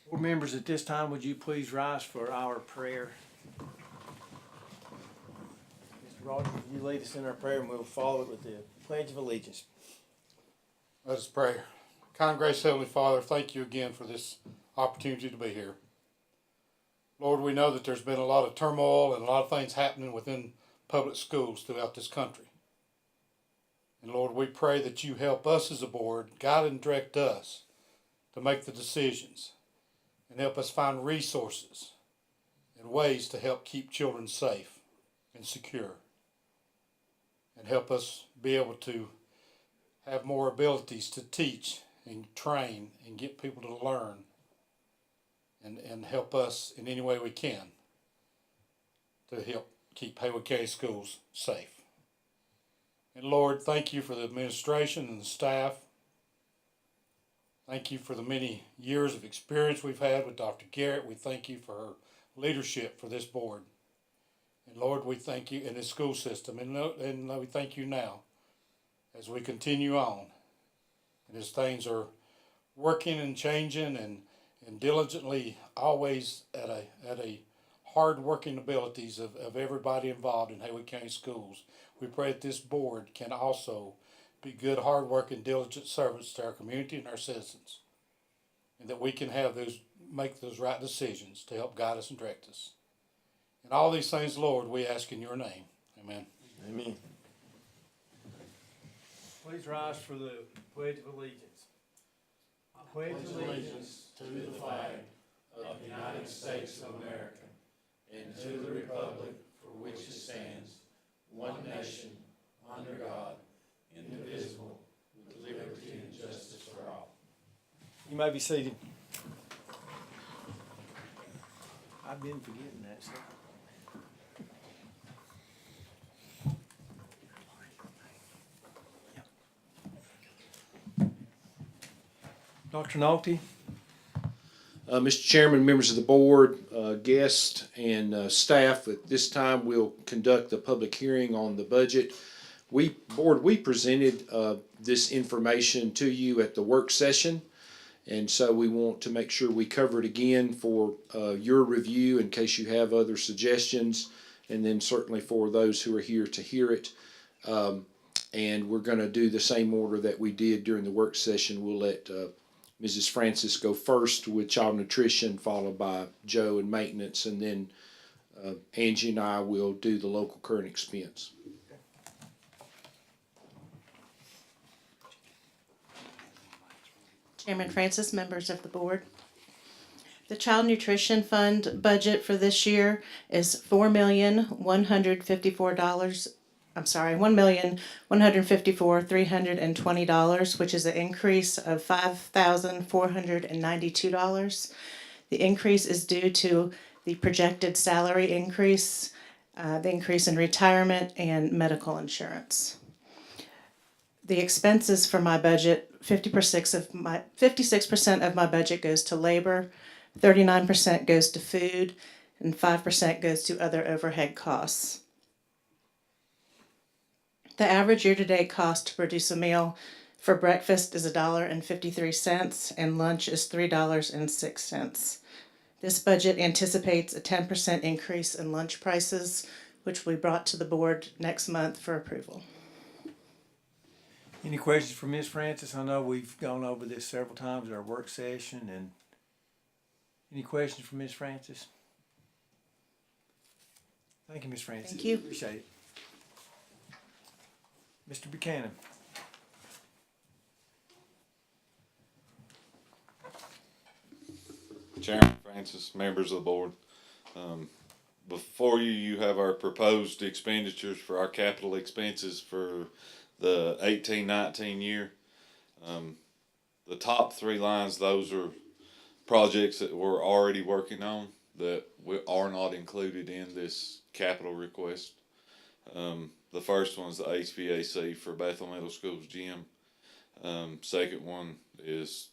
Board members, at this time, would you please rise for our prayer? Mr. Rogers, would you lead us in our prayer, and we'll follow it with the Pledge of Allegiance. Let us pray. Kind, gracious Heavenly Father, thank you again for this opportunity to be here. Lord, we know that there's been a lot of turmoil and a lot of things happening within public schools throughout this country. And Lord, we pray that you help us as a board, guide and direct us to make the decisions and help us find resources and ways to help keep children safe and secure. And help us be able to have more abilities to teach and train and get people to learn and help us in any way we can to help keep Haywood County schools safe. And Lord, thank you for the administration and the staff. Thank you for the many years of experience we've had with Dr. Garrett. We thank you for her leadership for this board. And Lord, we thank you in this school system. And we thank you now as we continue on. And as things are working and changing and diligently always at a hard working abilities of everybody involved in Haywood County Schools, we pray that this board can also be good, hard working, diligent servants to our community and our citizens. And that we can make those right decisions to help guide us and direct us. And all these things, Lord, we ask in your name. Amen. Amen. Please rise for the Pledge of Allegiance. I pledge allegiance to the flag of the United States of America and to the republic for which it stands, one nation, under God, indivisible, with liberty and justice for all. You may be seated. I've been forgetting that stuff. Dr. Naughty. Mr. Chairman, members of the board, guests, and staff, at this time we'll conduct the public hearing on the budget. We presented this information to you at the work session, and so we want to make sure we cover it again for your review in case you have other suggestions, and then certainly for those who are here to hear it. And we're going to do the same order that we did during the work session. We'll let Mrs. Francis go first with child nutrition, followed by Joe and maintenance, and then Angie and I will do the local current expense. Chairman Francis, members of the board. The Child Nutrition Fund budget for this year is $1,154,320, which is an increase of $5,492. The increase is due to the projected salary increase, the increase in retirement, and medical insurance. The expenses for my budget, 56% of my budget goes to labor, 39% goes to food, and 5% goes to other overhead costs. The average year-to-date cost to produce a meal for breakfast is $1.53 and lunch is $3.06. This budget anticipates a 10% increase in lunch prices, which will be brought to the board next month for approval. Any questions for Ms. Francis? I know we've gone over this several times at our work session. And any questions for Ms. Francis? Thank you, Ms. Francis. Thank you. Appreciate it. Mr. Buchanan. Chairman Francis, members of the board. Before you have our proposed expenditures for our capital expenses for the 18-19 year. The top three lines, those are projects that we're already working on that are not included in this capital request. The first one's the HVAC for Bethel Middle School's gym. Second one is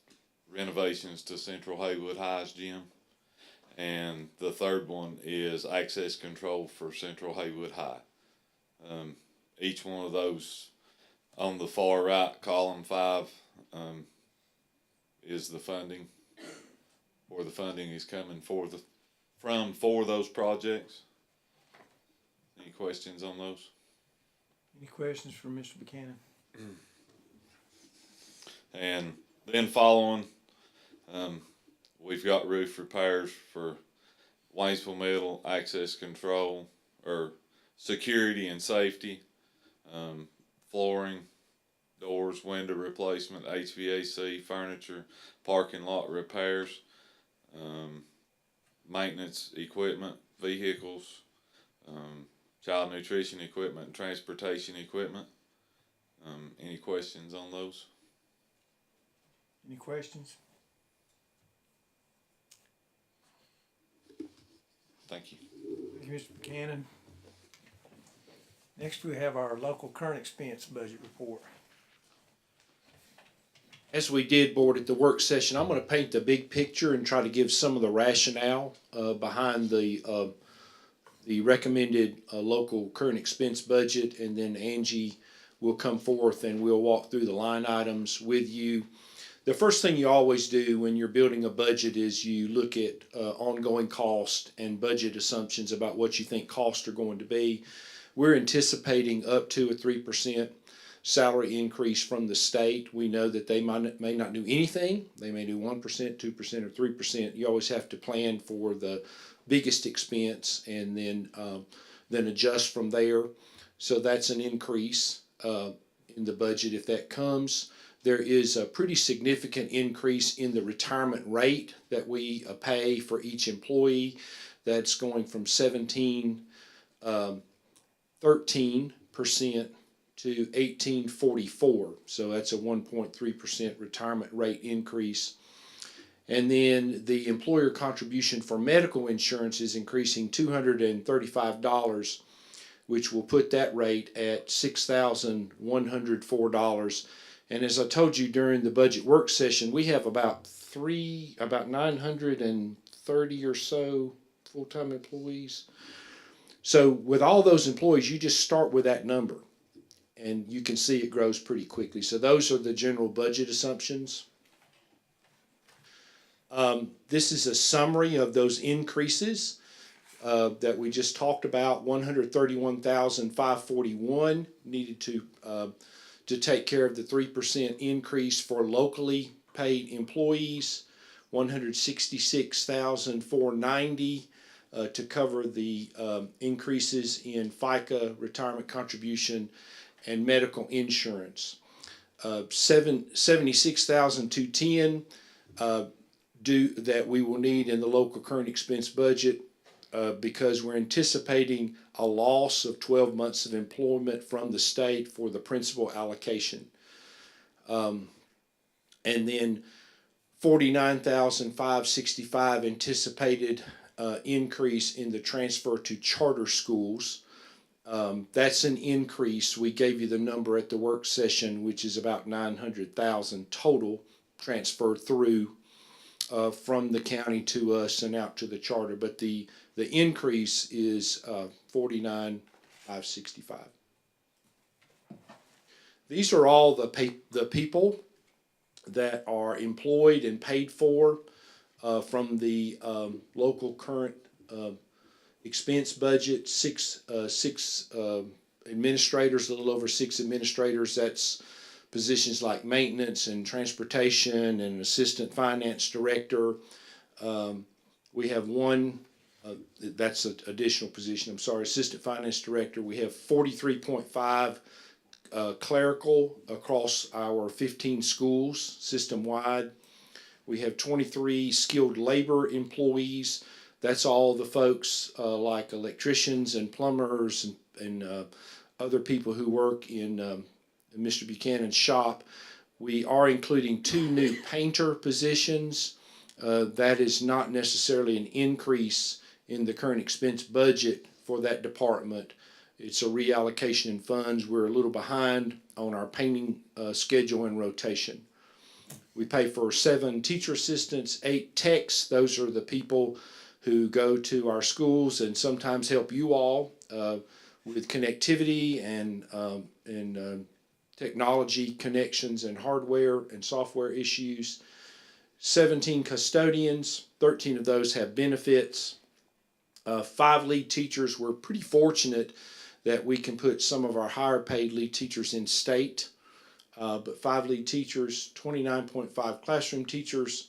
renovations to Central Haywood High's gym. And the third one is access control for Central Haywood High. Each one of those on the far right, column 5, is the funding. where the funding is coming for those projects. Any questions on those? Any questions for Mr. Buchanan? And then following, we've got roof repairs for Waynesville Middle, access control, or security and safety, flooring, doors, window replacement, HVAC, furniture, parking lot repairs, maintenance equipment, vehicles, child nutrition equipment, and transportation equipment. Any questions on those? Any questions? Thank you. Thank you, Mr. Buchanan. Next, we have our local current expense budget report. As we did, Board, at the work session, I'm going to paint the big picture and try to give some of the rationale behind the recommended local current expense budget, and then Angie will come forth and we'll walk through the line items with you. The first thing you always do when you're building a budget is you look at ongoing cost and budget assumptions about what you think costs are going to be. We're anticipating up to a 3% salary increase from the state. We know that they may not do anything. They may do 1%, 2%, or 3%. You always have to plan for the biggest expense and then adjust from there. So that's an increase in the budget if that comes. There is a pretty significant increase in the retirement rate that we pay for each employee. That's going from 13% to 18.44. So that's a 1.3% retirement rate increase. And then the employer contribution for medical insurance is increasing $235, which will put that rate at $6,104. And as I told you during the budget work session, we have about 930 or so full-time employees. So with all those employees, you just start with that number, and you can see it grows pretty quickly. So those are the general budget assumptions. This is a summary of those increases that we just talked about. 131,541 needed to take care of the 3% increase for locally paid employees. 166,490 to cover the increases in FICA, retirement contribution, and medical insurance. 76,210 that we will need in the local current expense budget because we're anticipating a loss of 12 months of employment from the state for the principal allocation. And then 49,565 anticipated increase in the transfer to charter schools. That's an increase. We gave you the number at the work session, which is about 900,000 total transfer through from the county to us and out to the charter. But the increase is 49,565. These are all the people that are employed and paid for from the local current expense budget. Six administrators, a little over 6 administrators. That's positions like maintenance and transportation and assistant finance director. We have one, that's an additional position, I'm sorry, assistant finance director. We have 43.5 clerical across our 15 schools system-wide. We have 23 skilled labor employees. That's all the folks like electricians and plumbers and other people who work in Mr. Buchanan's shop. We are including 2 new painter positions. That is not necessarily an increase in the current expense budget for that department. It's a reallocation in funds. We're a little behind on our painting schedule and rotation. We pay for 7 teacher assistants, 8 techs. Those are the people who go to our schools and sometimes help you all with connectivity and technology connections and hardware and software issues. 17 custodians, 13 of those have benefits. 5 lead teachers. We're pretty fortunate that we can put some of our higher paid lead teachers in state. But 5 lead teachers, 29.5 classroom teachers,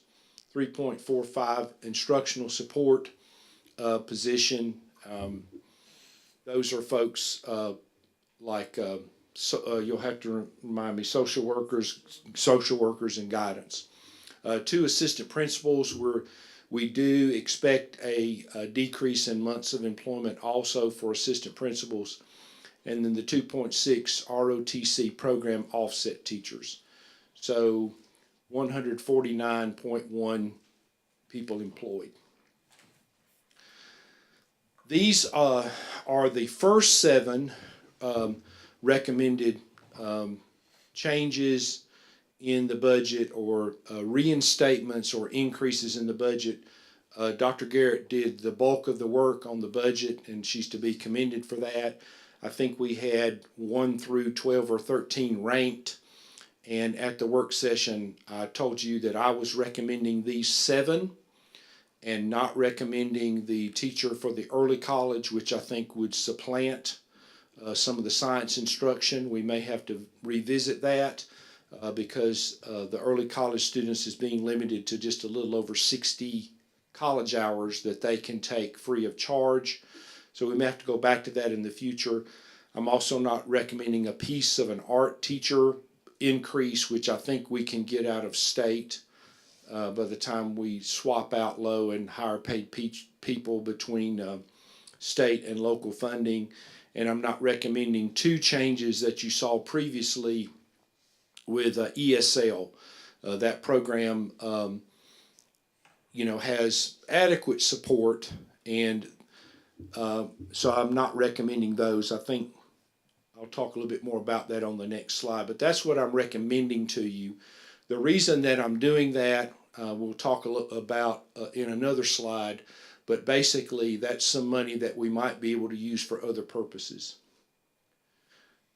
3.45 instructional support position. Those are folks like you'll have to remind me, social workers and guidance. 2 assistant principals. We do expect a decrease in months of employment also for assistant principals. And then the 2.6 ROTC program offset teachers. So 149.1 people employed. These are the first 7 recommended changes in the budget or reinstatements or increases in the budget. Dr. Garrett did the bulk of the work on the budget, and she's to be commended for that. I think we had 1 through 12 or 13 ranked, and at the work session, I told you that I was recommending these 7 and not recommending the teacher for the early college, which I think would supplant some of the science instruction. We may have to revisit that because the early college students is being limited to just a little over 60 college hours that they can take free of charge. So we may have to go back to that in the future. I'm also not recommending a piece of an art teacher increase, which I think we can get out of state by the time we swap out low and higher paid people between state and local funding. And I'm not recommending 2 changes that you saw previously with ESL. That program, has adequate support, and so I'm not recommending those. I think I'll talk a little bit more about that on the next slide, but that's what I'm recommending to you. The reason that I'm doing that, we'll talk a little about in another slide, but basically that's some money that we might be able to use for other purposes.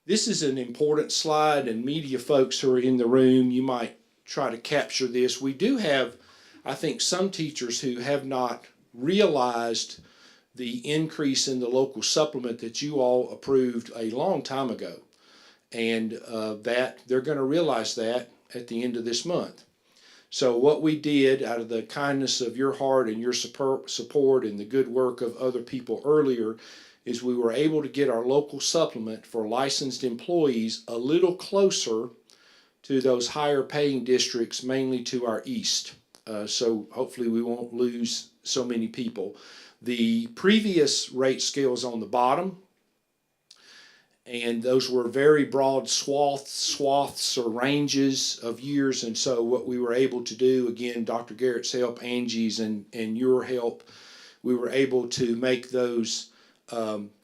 This is an important slide, and media folks who are in the room, you might try to capture this. We do have, I think, some teachers who have not realized the increase in the local supplement that you all approved a long time ago, and that they're going to realize that at the end of this month. So what we did, out of the kindness of your heart and your support and the good work of other people earlier, is we were able to get our local supplement for licensed employees a little closer to those higher paying districts, mainly to our east. So hopefully we won't lose so many people. The previous rate scales on the bottom, and those were very broad swaths or ranges of years. And so what we were able to do, again, Dr. Garrett's help, Angie's, and your help, we were able to make those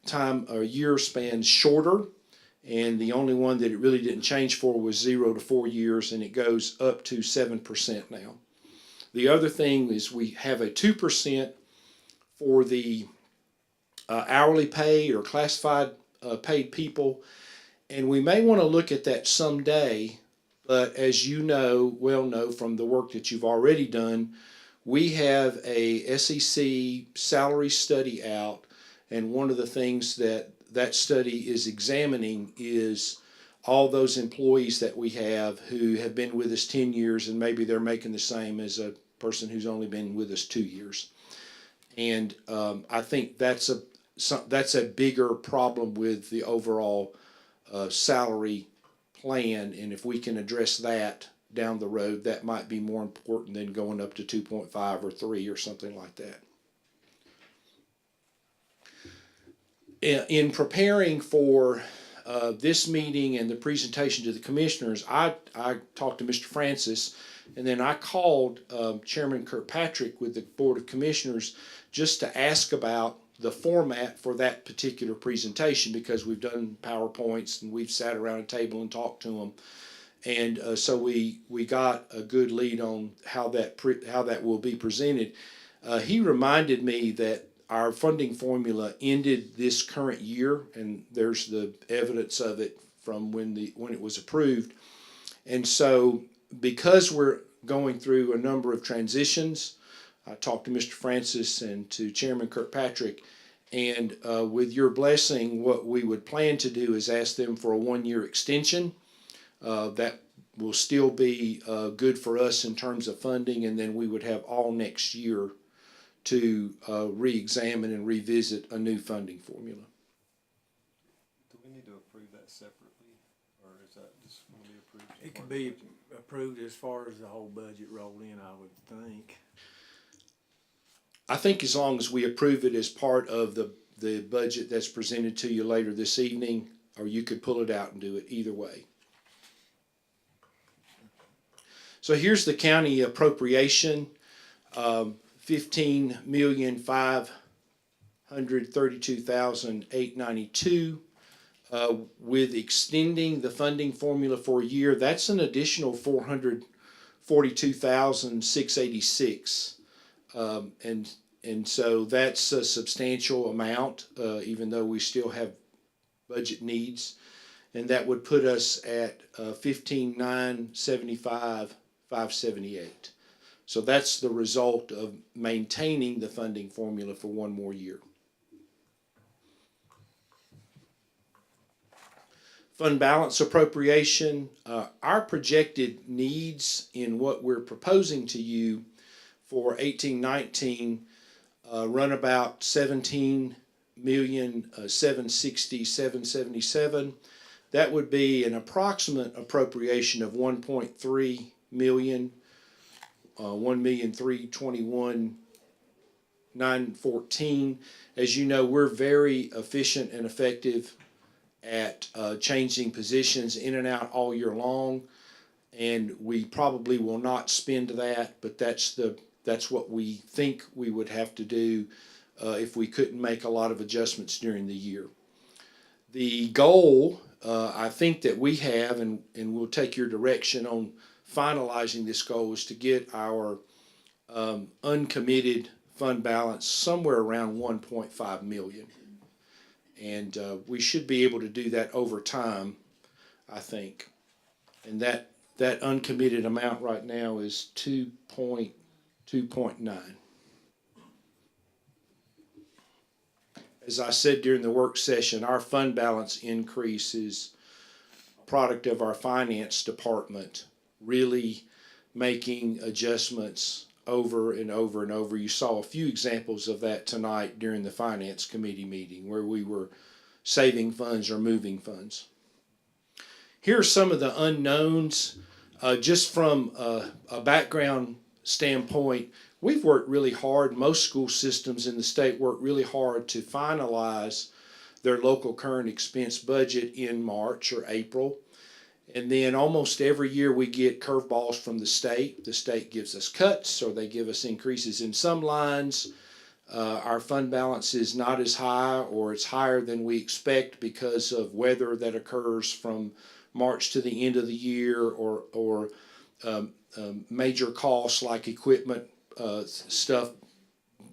time or year spans shorter. And the only one that it really didn't change for was 0 to 4 years, and it goes up to 7% now. The other thing is we have a 2% for the hourly paid or classified paid people, and we may want to look at that someday, but as you well know from the work that you've already done, we have a SEC salary study out, and one of the things that study is examining is all those employees that we have who have been with us 10 years, and maybe they're making the same as a person who's only been with us 2 years. And I think that's a bigger problem with the overall salary plan, and if we can address that down the road, that might be more important than going up to 2.5 or 3 or something like that. In preparing for this meeting and the presentation to the commissioners, I talked to Mr. Francis, and then I called Chairman Kirkpatrick with the Board of Commissioners just to ask about the format for that particular presentation, because we've done PowerPoints and we've sat around a table and talked to them, and so we got a good lead on how that will be presented. He reminded me that our funding formula ended this current year, and there's the evidence of it from when it was approved. And so because going through a number of transitions. I talked to Mr. Francis and to Chairman Kirkpatrick, and with your blessing, what we would plan to do is ask them for a 1-year extension. That will still be good for us in terms of funding, and then we would have all next year to re-examine and revisit a new funding formula. Do we need to approve that separately, or is that just going to be approved? as It part could of the be budget? approved as far as the whole budget rolled in, I would think. I think as long as we approve it as part of the budget that's presented to you later this evening, or you could pull it out and do it either way. So here's the county appropriation, $15,532,892. With extending the funding formula for a year, that's an additional $442,686. And so that's a substantial amount, even though we still have budget needs. And that would put us at 15,975,578. So that's the result of maintaining the funding formula for 1 more year. Fund balance appropriation, our projected needs in what we're proposing to you for 18-19 run about 17,760,777. That would be an approximate appropriation of 1.3 million, 1,321,914. As you know, we're very efficient and effective at changing positions in and out all year long, and we probably will not spend that, but that's what we think we would have to do if we couldn't make a lot of adjustments during the year. The goal, I think that we have, and we'll take your direction on finalizing this goal, is to get our uncommitted fund balance somewhere around 1.5 million. And we should be able to do that over time, I think. And that uncommitted amount right now is 2.9. As I said during the work session, our fund balance increase is a product of our finance department really making adjustments over and over and over. You saw a few examples of that tonight during the finance committee meeting where we were saving funds or moving funds. Here are some of the unknowns. Just from a background standpoint, we've worked really hard. Most school systems in the state work really hard to finalize their local current expense budget in March or April. And then almost every year we get curveballs from the state. The state gives us cuts or they give us increases in some lines. Our fund balance is not as high, or it's higher than we expect because of weather that occurs from March to the end of the year, or major costs like equipment stuff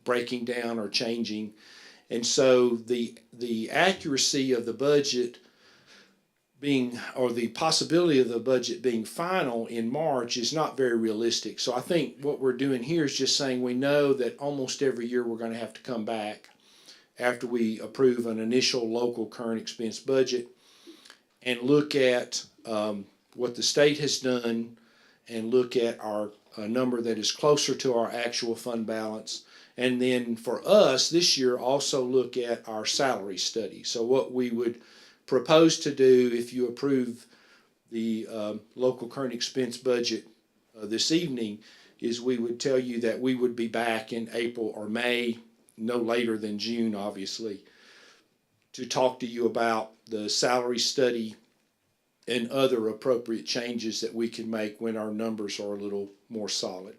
breaking down or changing. And so the accuracy of the budget being, or the possibility of the budget being final in March is not very realistic. So I think what we're doing here is just saying we know that almost every year we're going to have to come back after we approve an initial local current expense budget and look at what the state has done and look at our number that is closer to our actual fund balance. And then for us this year, also look at our salary study. So what we would propose to do if you approve the local current expense budget this evening is we would tell you that we would be back in April or May, no later than June, obviously, to talk to you about the salary study and other appropriate changes that we can make when our numbers are a little more solid.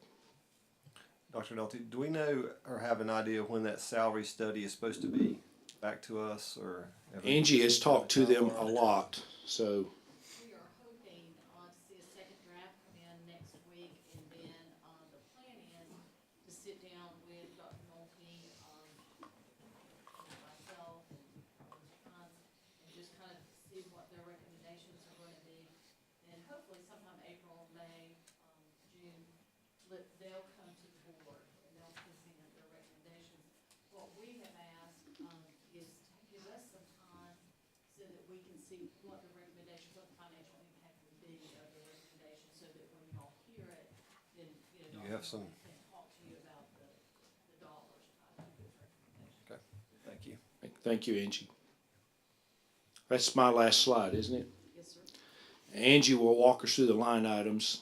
Dr. Nolte, do we know or have an idea of when that salary study is supposed to be back to us, or? Angie has talked to them a lot, so. We are hoping to see a second draft come in next week, and then the plan is to sit down with Dr. Nolte, myself, and Hans, and just kind of see what their recommendations are going to be. And hopefully sometime April, May, June, they'll come to the board and they'll present their recommendations. What we have asked, is to give us some time so that we can see what the recommendation, what the financial impact would be of the recommendation, so that when you all hear it, then, You have some, can talk to you about the dollars tied to this recommendation. okay, thank you. Thank you, Angie. That's my last slide, isn't it? Yes, sir. Angie will walk us through the line items.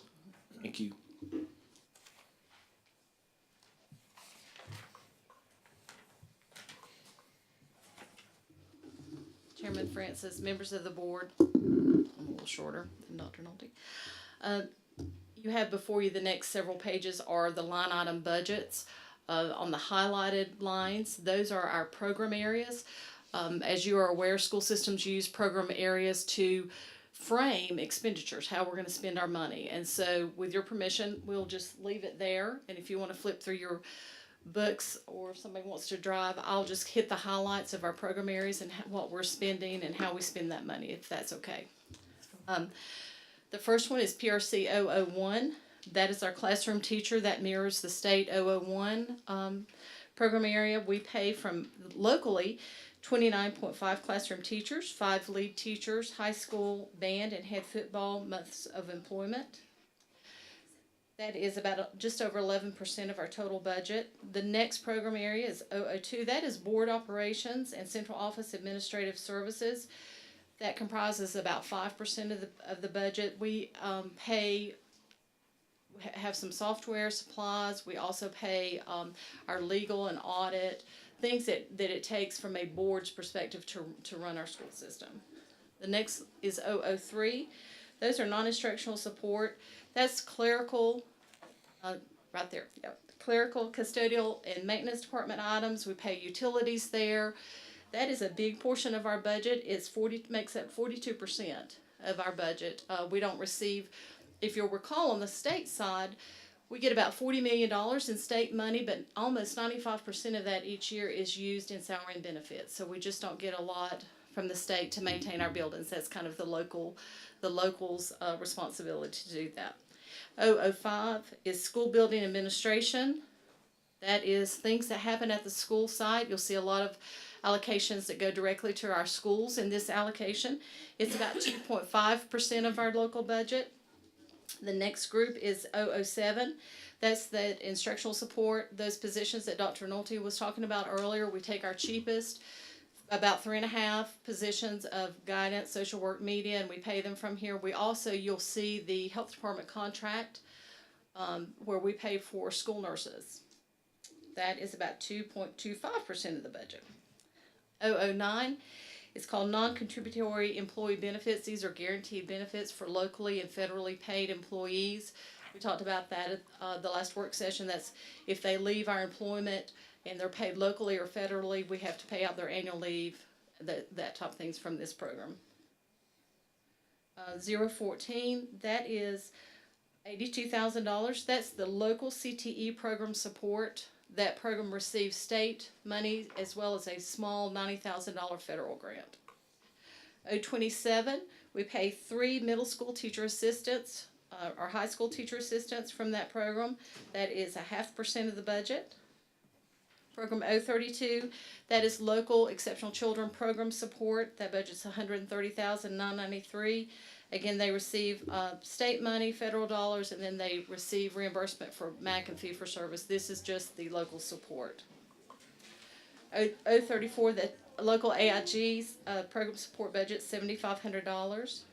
Thank you. Chairman Francis, members of the board, I'm a little shorter than Dr. Nolte. You have before you the next several pages are the line item budgets. On the highlighted lines, those are our program areas. As you are aware, school systems use program areas to frame expenditures, how we're going to spend our money. And so with your permission, we'll just leave it there. And if you want to flip through your books, or if somebody wants to drive, I'll just hit the highlights of our program areas and what we're spending and how we spend that money, if that's okay. The first one is PRC 001. That is our classroom teacher. That mirrors the state 001 program area. We pay from locally 29.5 classroom teachers, 5 lead teachers, high school band and head football months of employment. That is about just over 11% of our total budget. The next program area is 002. That is board operations and central office administrative services. That comprises about 5% of the budget. We have some software supplies. We also pay our legal and audit, things that it takes from a board's perspective to run our school system. The next is 003. Those are non-instructional support. That's clerical, right there, yep. Clerical, custodial, and maintenance department items. We pay utilities there. That is a big portion of our budget. Makes up 42% of our budget. We don't receive, if you'll recall, on the state side, we get about $40 million in state money, but almost 95% of that each year is used in salary and benefits. So we just don't get a lot from the state to maintain our buildings. That's kind of the locals' responsibility to do that. 005 is school building administration. That is things that happen at the school site. You'll see a lot of allocations that go directly to our schools in this allocation. It's about 2.5% of our local budget. The next group is 007. That's the instructional support, those positions that Dr. Nolte was talking about earlier. We take our cheapest, about 3.5 positions of guidance, social work, media, and we pay them from here. We also, you'll see the health department contract where we pay for school nurses. That is about 2.25% of the budget. 009 is called non-contributory employee benefits. These are guaranteed benefits for locally and federally paid employees. We talked about that at the last work session. That's if they leave our employment and they're paid locally or federally, we have to pay out their annual leave, that type of things from this program. 014, that is $82,000. That's the local CTE program support. That program receives state money as well as a small $90,000 federal grant. 027, we pay 3 middle school teacher assistants or high school teacher assistants from that program. That is 0.5% of the budget. Program 032, that is local exceptional children program support. That budget's $130,993. Again, they receive state money, federal dollars, and then they receive reimbursement for MAC and fee for service. This is just the local support. 034, the local AIG's program support budget, $7,500.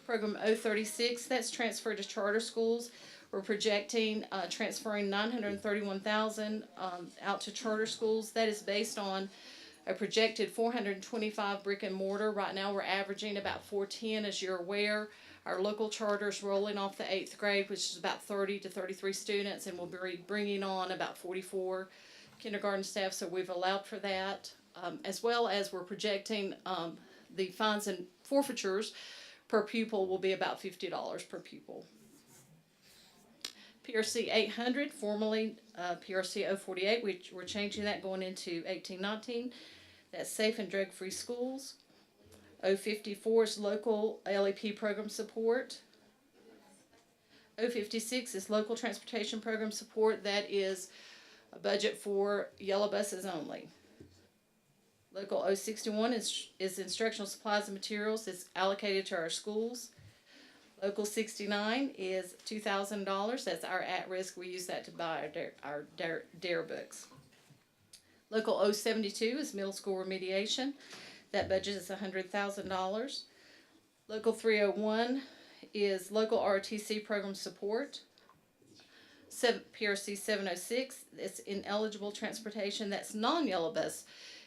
Program 036, that's transferred to charter schools. We're projecting transferring $931,000 out to charter schools. That is based on a projected 425 brick and mortar. Right now we're averaging about 410, as you're aware. Our local charter's rolling off the 8th grade, which is about 30 to 33 students, and we'll be bringing on about 44 kindergarten staff, so we've allowed for that. As well as we're projecting the fines and forfeitures per pupil will be about $50 per pupil. PRC 800, formerly PRC 048, we're changing that going into 1819. That's safe and drug-free schools. 054 is local LEP program support. 056 is local transportation program support. That is a budget for yellow buses only. Local 061 is instructional supplies and materials. It's allocated to our schools. Local 69 is $2,000. That's our at-risk. We use that to buy our DARE books. Local 072 is middle school remediation. That budget is $100,000. Local 301 is local ROTC program support. PRC 706, it's ineligible transportation. That's non-yellow bus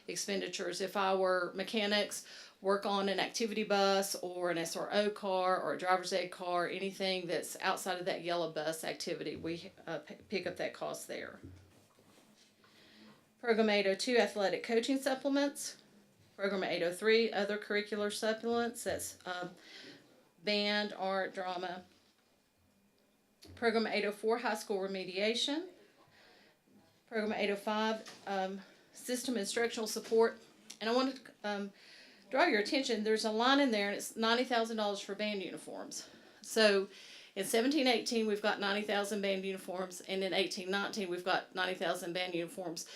expenditures. If our mechanics work on an activity bus or an SRO car or a driver's aid car, anything that's outside of that yellow bus activity, we pick up that cost there. Program 802, athletic coaching supplements. Program 803, other curricular supplements. That's band, art, drama. Program 804, high school remediation. Program 805, system instructional support. And I want to draw your attention, there's a line in there and it's $90,000 for band uniforms. So in 17-18 we've got 90,000 band uniforms, and in 18-19 we've got 90,000 band uniforms.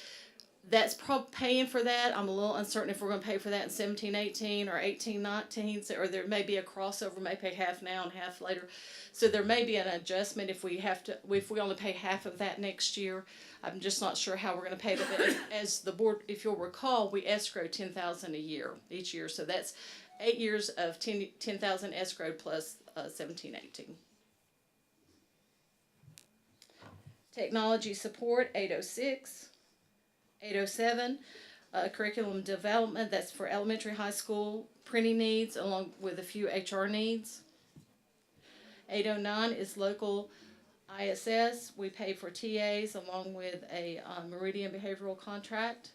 That's paying for that. I'm a little uncertain if we're going to pay for that in 17-18 or 18-19, or there may be a crossover, may pay half now and half later. So there may be an adjustment if we only pay half of that next year. I'm just not sure how we're going to pay that. But as the board, if you'll recall, we escrow $10,000 a year each year. So that's 8 years of $10,000 escrow plus 17-18. Technology support 806. 807, curriculum development, that's for elementary, high school, printing needs along with a few HR needs. 809 is local ISS. We pay for TAs along with a Meridian behavioral contract.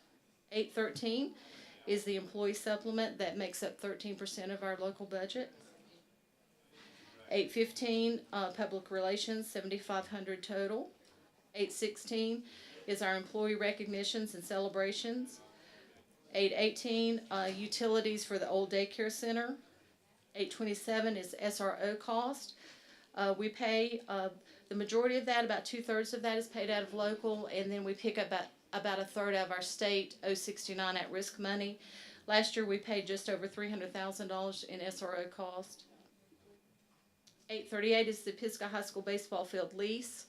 813 is the employee supplement that makes up 13% of our local budget. 815, public relations, $7,500 total. 816 is our employee recognitions and celebrations. 818, utilities for the old daycare center. 827 is SRO cost. We pay, the majority of that, about 2/3 of that is paid out of local, and then we pick up about 1/3 out of our state 069 at-risk money. Last year we paid just over $300,000 in SRO cost. 838 is the Pisgah High School baseball field lease.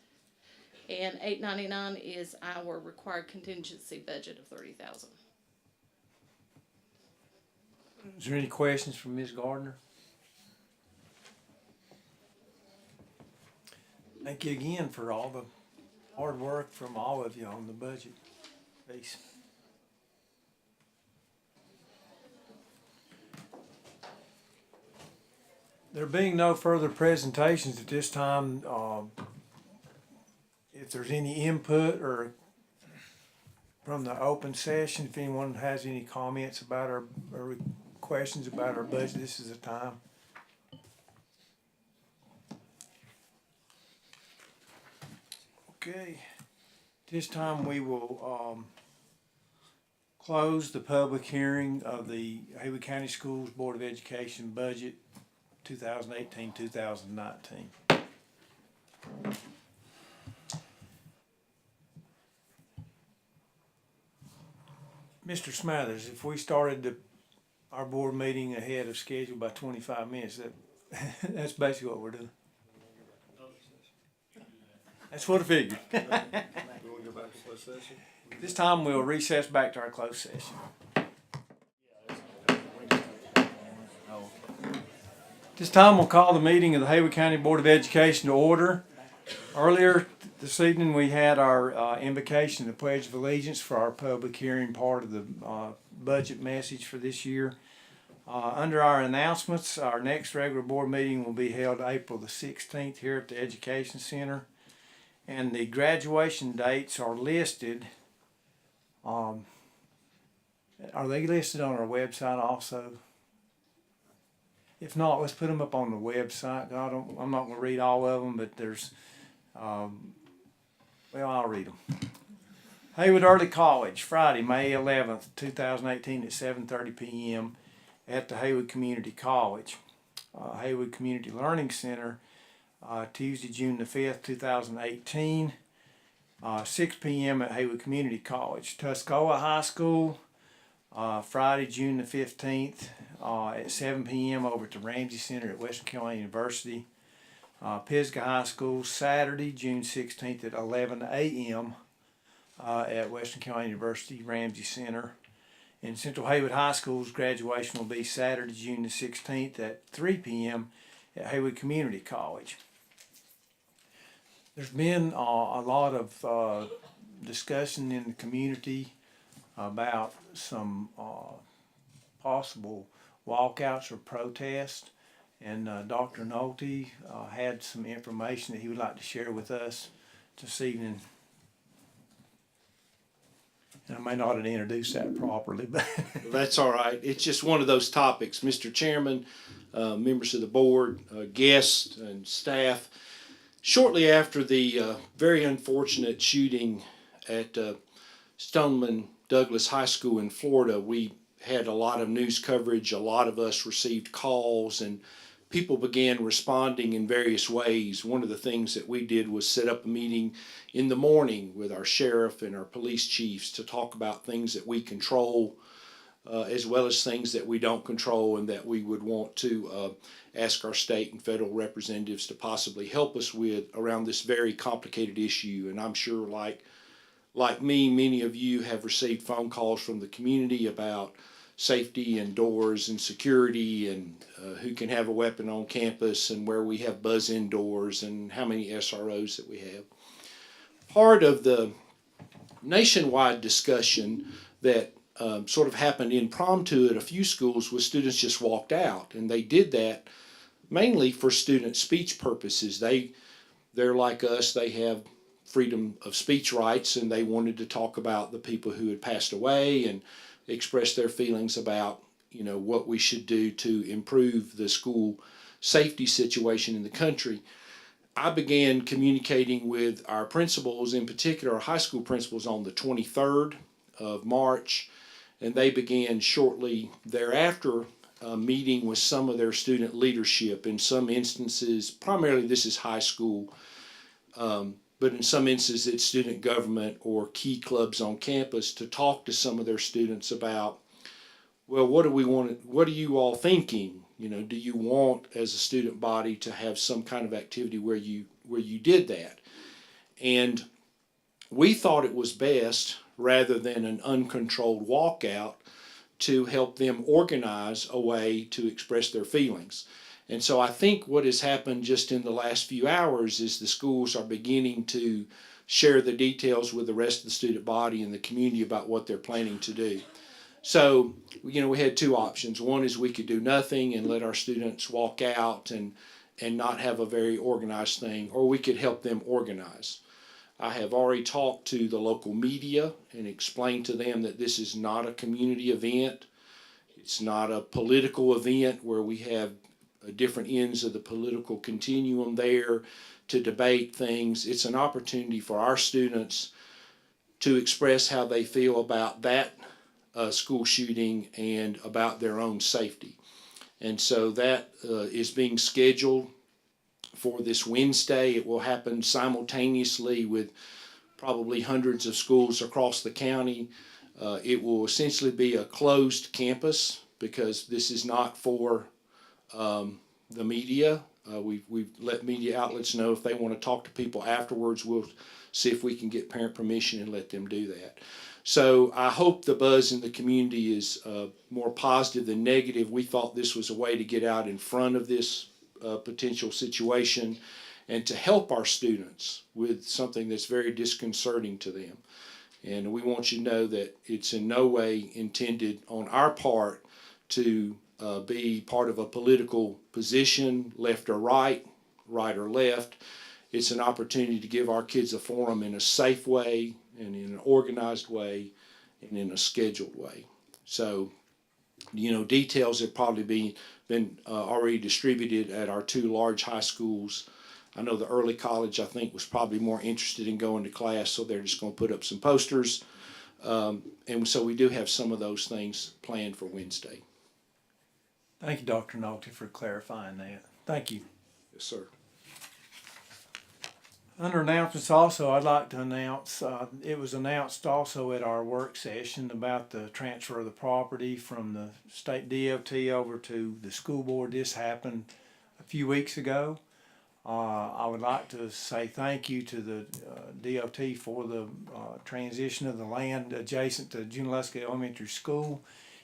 And 899 is our required contingency budget of $30,000. Is there any questions from Ms. Gardner? Thank you again for all the hard work from all of you on the budget piece. There being no further presentations at this time, if there's any input or from the open session, if anyone has any comments about or questions about our budget, this is the time. Okay, this time we will close the public hearing of the Haywood County Schools Board of Education budget 2018-2019. Mr. Smathers, if we started our board meeting ahead of schedule by 25 minutes, that's basically what we're doing. That's what I figured. We want to go back to closed session? This time we'll recess back to our closed session. This time we'll call the meeting of the Haywood County Board of Education to order. Earlier this evening we had our invocation, the Pledge of Allegiance for our public hearing part of the budget message for this year. Under our announcements, our next regular board meeting will be held April the 16th here at the Education Center. And the graduation dates are listed. Are they listed on our website also? If not, let's put them up on the website. I'm not going to read all of them, but there's, well, I'll read them. Haywood Early College, Friday, May 11th, 2018 at 7:30 p.m. at the Haywood Community College. Haywood Community Learning Center, Tuesday, June the 5th, 2018, 6 p.m. at Haywood Community College. Tuscola High School, Friday, June the 15th, at 7 p.m. over at the Ramsey Center at Western Carolina University. Pisgah High School, Saturday, June 16th at 11 a.m. At Western Carolina University, Ramsey Center. In Central Haywood High School's graduation will be Saturday, June the 16th at 3 p.m. at Haywood Community College. There's been a lot of discussion in the community about some possible walkouts or protests, and Dr. Nolte had some information that he would like to share with us this evening. And I may not have introduced that properly, but That's all right. It's just one of those topics. Mr. Chairman, members of the board, guests, and staff. Shortly after the very unfortunate shooting at Stoneman Douglas High School in Florida, we had a lot of news coverage. A lot of us received calls, and people began responding in various ways. One of the things that we did was set up a meeting in the morning with our sheriff and our police chiefs to talk about things that we control, as well as things that we don't control, and that we would want to ask our state and federal representatives to possibly help us with around this very complicated issue. And I'm sure, like me, many of you have received phone calls from the community about safety and doors and security, and who can have a weapon on campus, and where we have buzz-in doors, and how many SROs that we have. Part of the nationwide discussion that sort of happened impromptu at a few schools was students just walked out, and they did that mainly for student speech purposes. They're like us, they have freedom of speech rights, and they wanted to talk about the people who had passed away and express their feelings about, what we should do to improve the school safety situation in the country. I began communicating with our principals, in particular our high school principals, on the 23rd of March, and they began shortly thereafter meeting with some of their student leadership. In some instances, primarily this is high school, but in some instances it's student government or key clubs on campus, to talk to some of their students about, well, what are you all thinking? Do you want, as a student body, to have some kind of activity where you did that? And we thought it was best, rather than an uncontrolled walkout, to help them organize a way to express their feelings. And so I think what has happened just in the last few hours is the schools are beginning to share the details with the rest of the student body and the community about what they're planning to do. So, we had two options. One is we could do nothing and let our students walk out and not have a very organized thing, or we could help them organize. I have already talked to the local media and explained to them that this is not a community event. It's not a political event where we have different ends of the political continuum there to debate things. It's an opportunity for our students to express how they feel about that school shooting and about their own safety. And so that is being scheduled for this Wednesday. It will happen simultaneously with probably hundreds of schools across the county. It will essentially be a closed campus, because this is not for the media. We've let media outlets know if they want to talk to people afterwards, we'll see if we can get parent permission and let them do that. So I hope the buzz in the community is more positive than negative. We thought this was a way to get out in front of this potential situation and to help our students with something that's very disconcerting to them. And we want you to know that it's in no way intended on our part to be part of a political position, left or right or left. It's an opportunity to give our kids a forum in a safe way and in an organized way and in a scheduled way. So, details have probably been already distributed at our two large high schools. I know the early college, I think, was probably more interested in going to class, so they're just going to put up some posters. And so we do have some of those things planned for Wednesday. thank you, Dr. Nolte, for clarifying that. Thank you. Yes, sir. Under announcements also, I'd like to announce, it was announced also at our work session about the transfer of the property from the state DOT over to the school board. This happened a few weeks ago. I would like to say thank you to the DOT for the transition of the land adjacent to Junaluska Elementary School.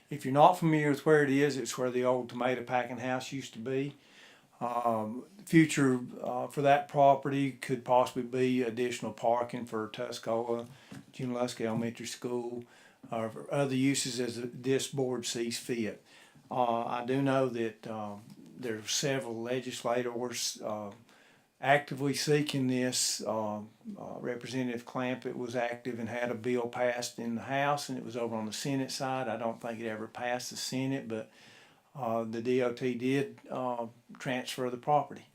If you're not familiar with where it is, it's where the old tomato packing house used to be. Future for that property could possibly be additional parking for Tuscola, Junaluska Elementary School, or for other uses as this board sees fit. I do know that there are several legislators actively seeking this. Representative Clampett was active and had a bill passed in the House, and it was over on the Senate side. I don't think it ever passed the Senate, but the DOT did transfer the property.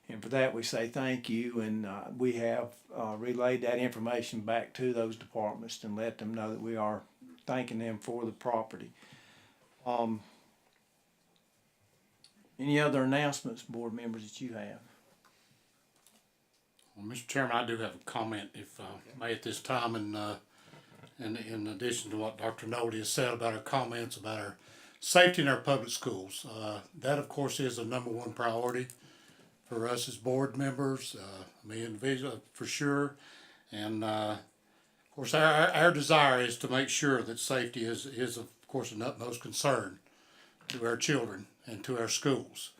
And for that, we say thank you, and we have relayed that information back to those departments and let them know that we are thanking them for the property. Any other announcements, board members, that you have? Well, Mr. Chairman, I do have a comment, if I may, at this time, and in addition to what Dr. Nolte has said about our comments about our safety in our public schools. That, of course, is the #1 priority for us as board members, me individually for sure. And of course, our desire is to make sure that safety is of course an utmost concern to our children and to our schools.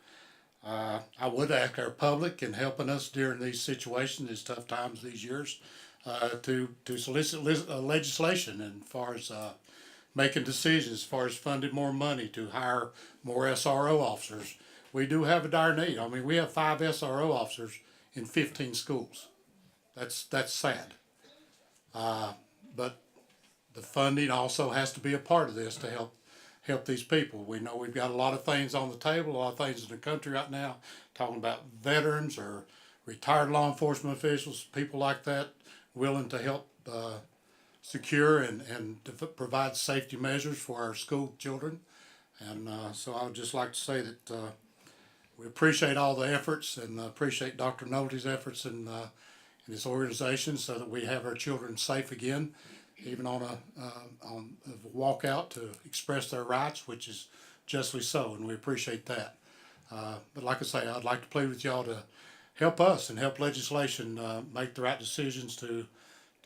I would ask our public in helping us during these situations, these tough times, these years, to solicit legislation and as far as making decisions, as far as funding more money to hire more SRO officers. We do have a dire need. I mean, we have 5 SRO officers in 15 schools. That's sad. But the funding also has to be a part of this to help these people. We know we've got a lot of things on the table, a lot of things in the country right now, talking about veterans or retired law enforcement officials, people like that, willing to help secure and to provide safety measures for our school children. And so I would just like to say that we appreciate all the efforts and appreciate Dr. Nolte's efforts in his organization so that we have our children safe again, even on a walkout to express their rights, which is justly so, and we appreciate that. But like I say, I'd like to plead with y'all to help us and help legislation make the right decisions to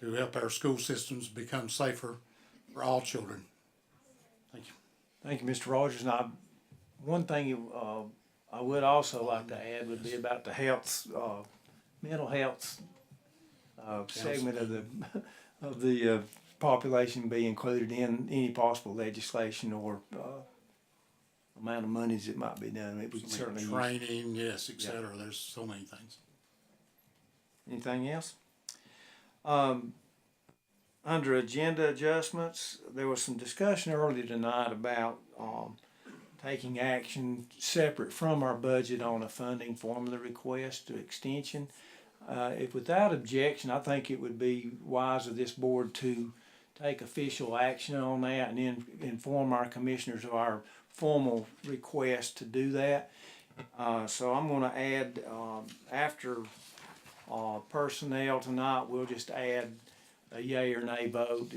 help our school systems become safer for all children. Thank you. Thank you, Mr. Rogers. And one thing I would also like to add would be about the mental health segment of the population be included in any possible legislation or amount of monies that might be done. It would certainly Training, yes, etc. There's so many things. Anything else? Under agenda adjustments, there was some discussion earlier tonight about taking action separate from our budget on a funding formula request to extension. If without objection, I think it would be wise of this board to take official action on that and then inform our commissioners of our formal request to do that. So I'm going to add, after personnel tonight, we'll just add a yay or nay vote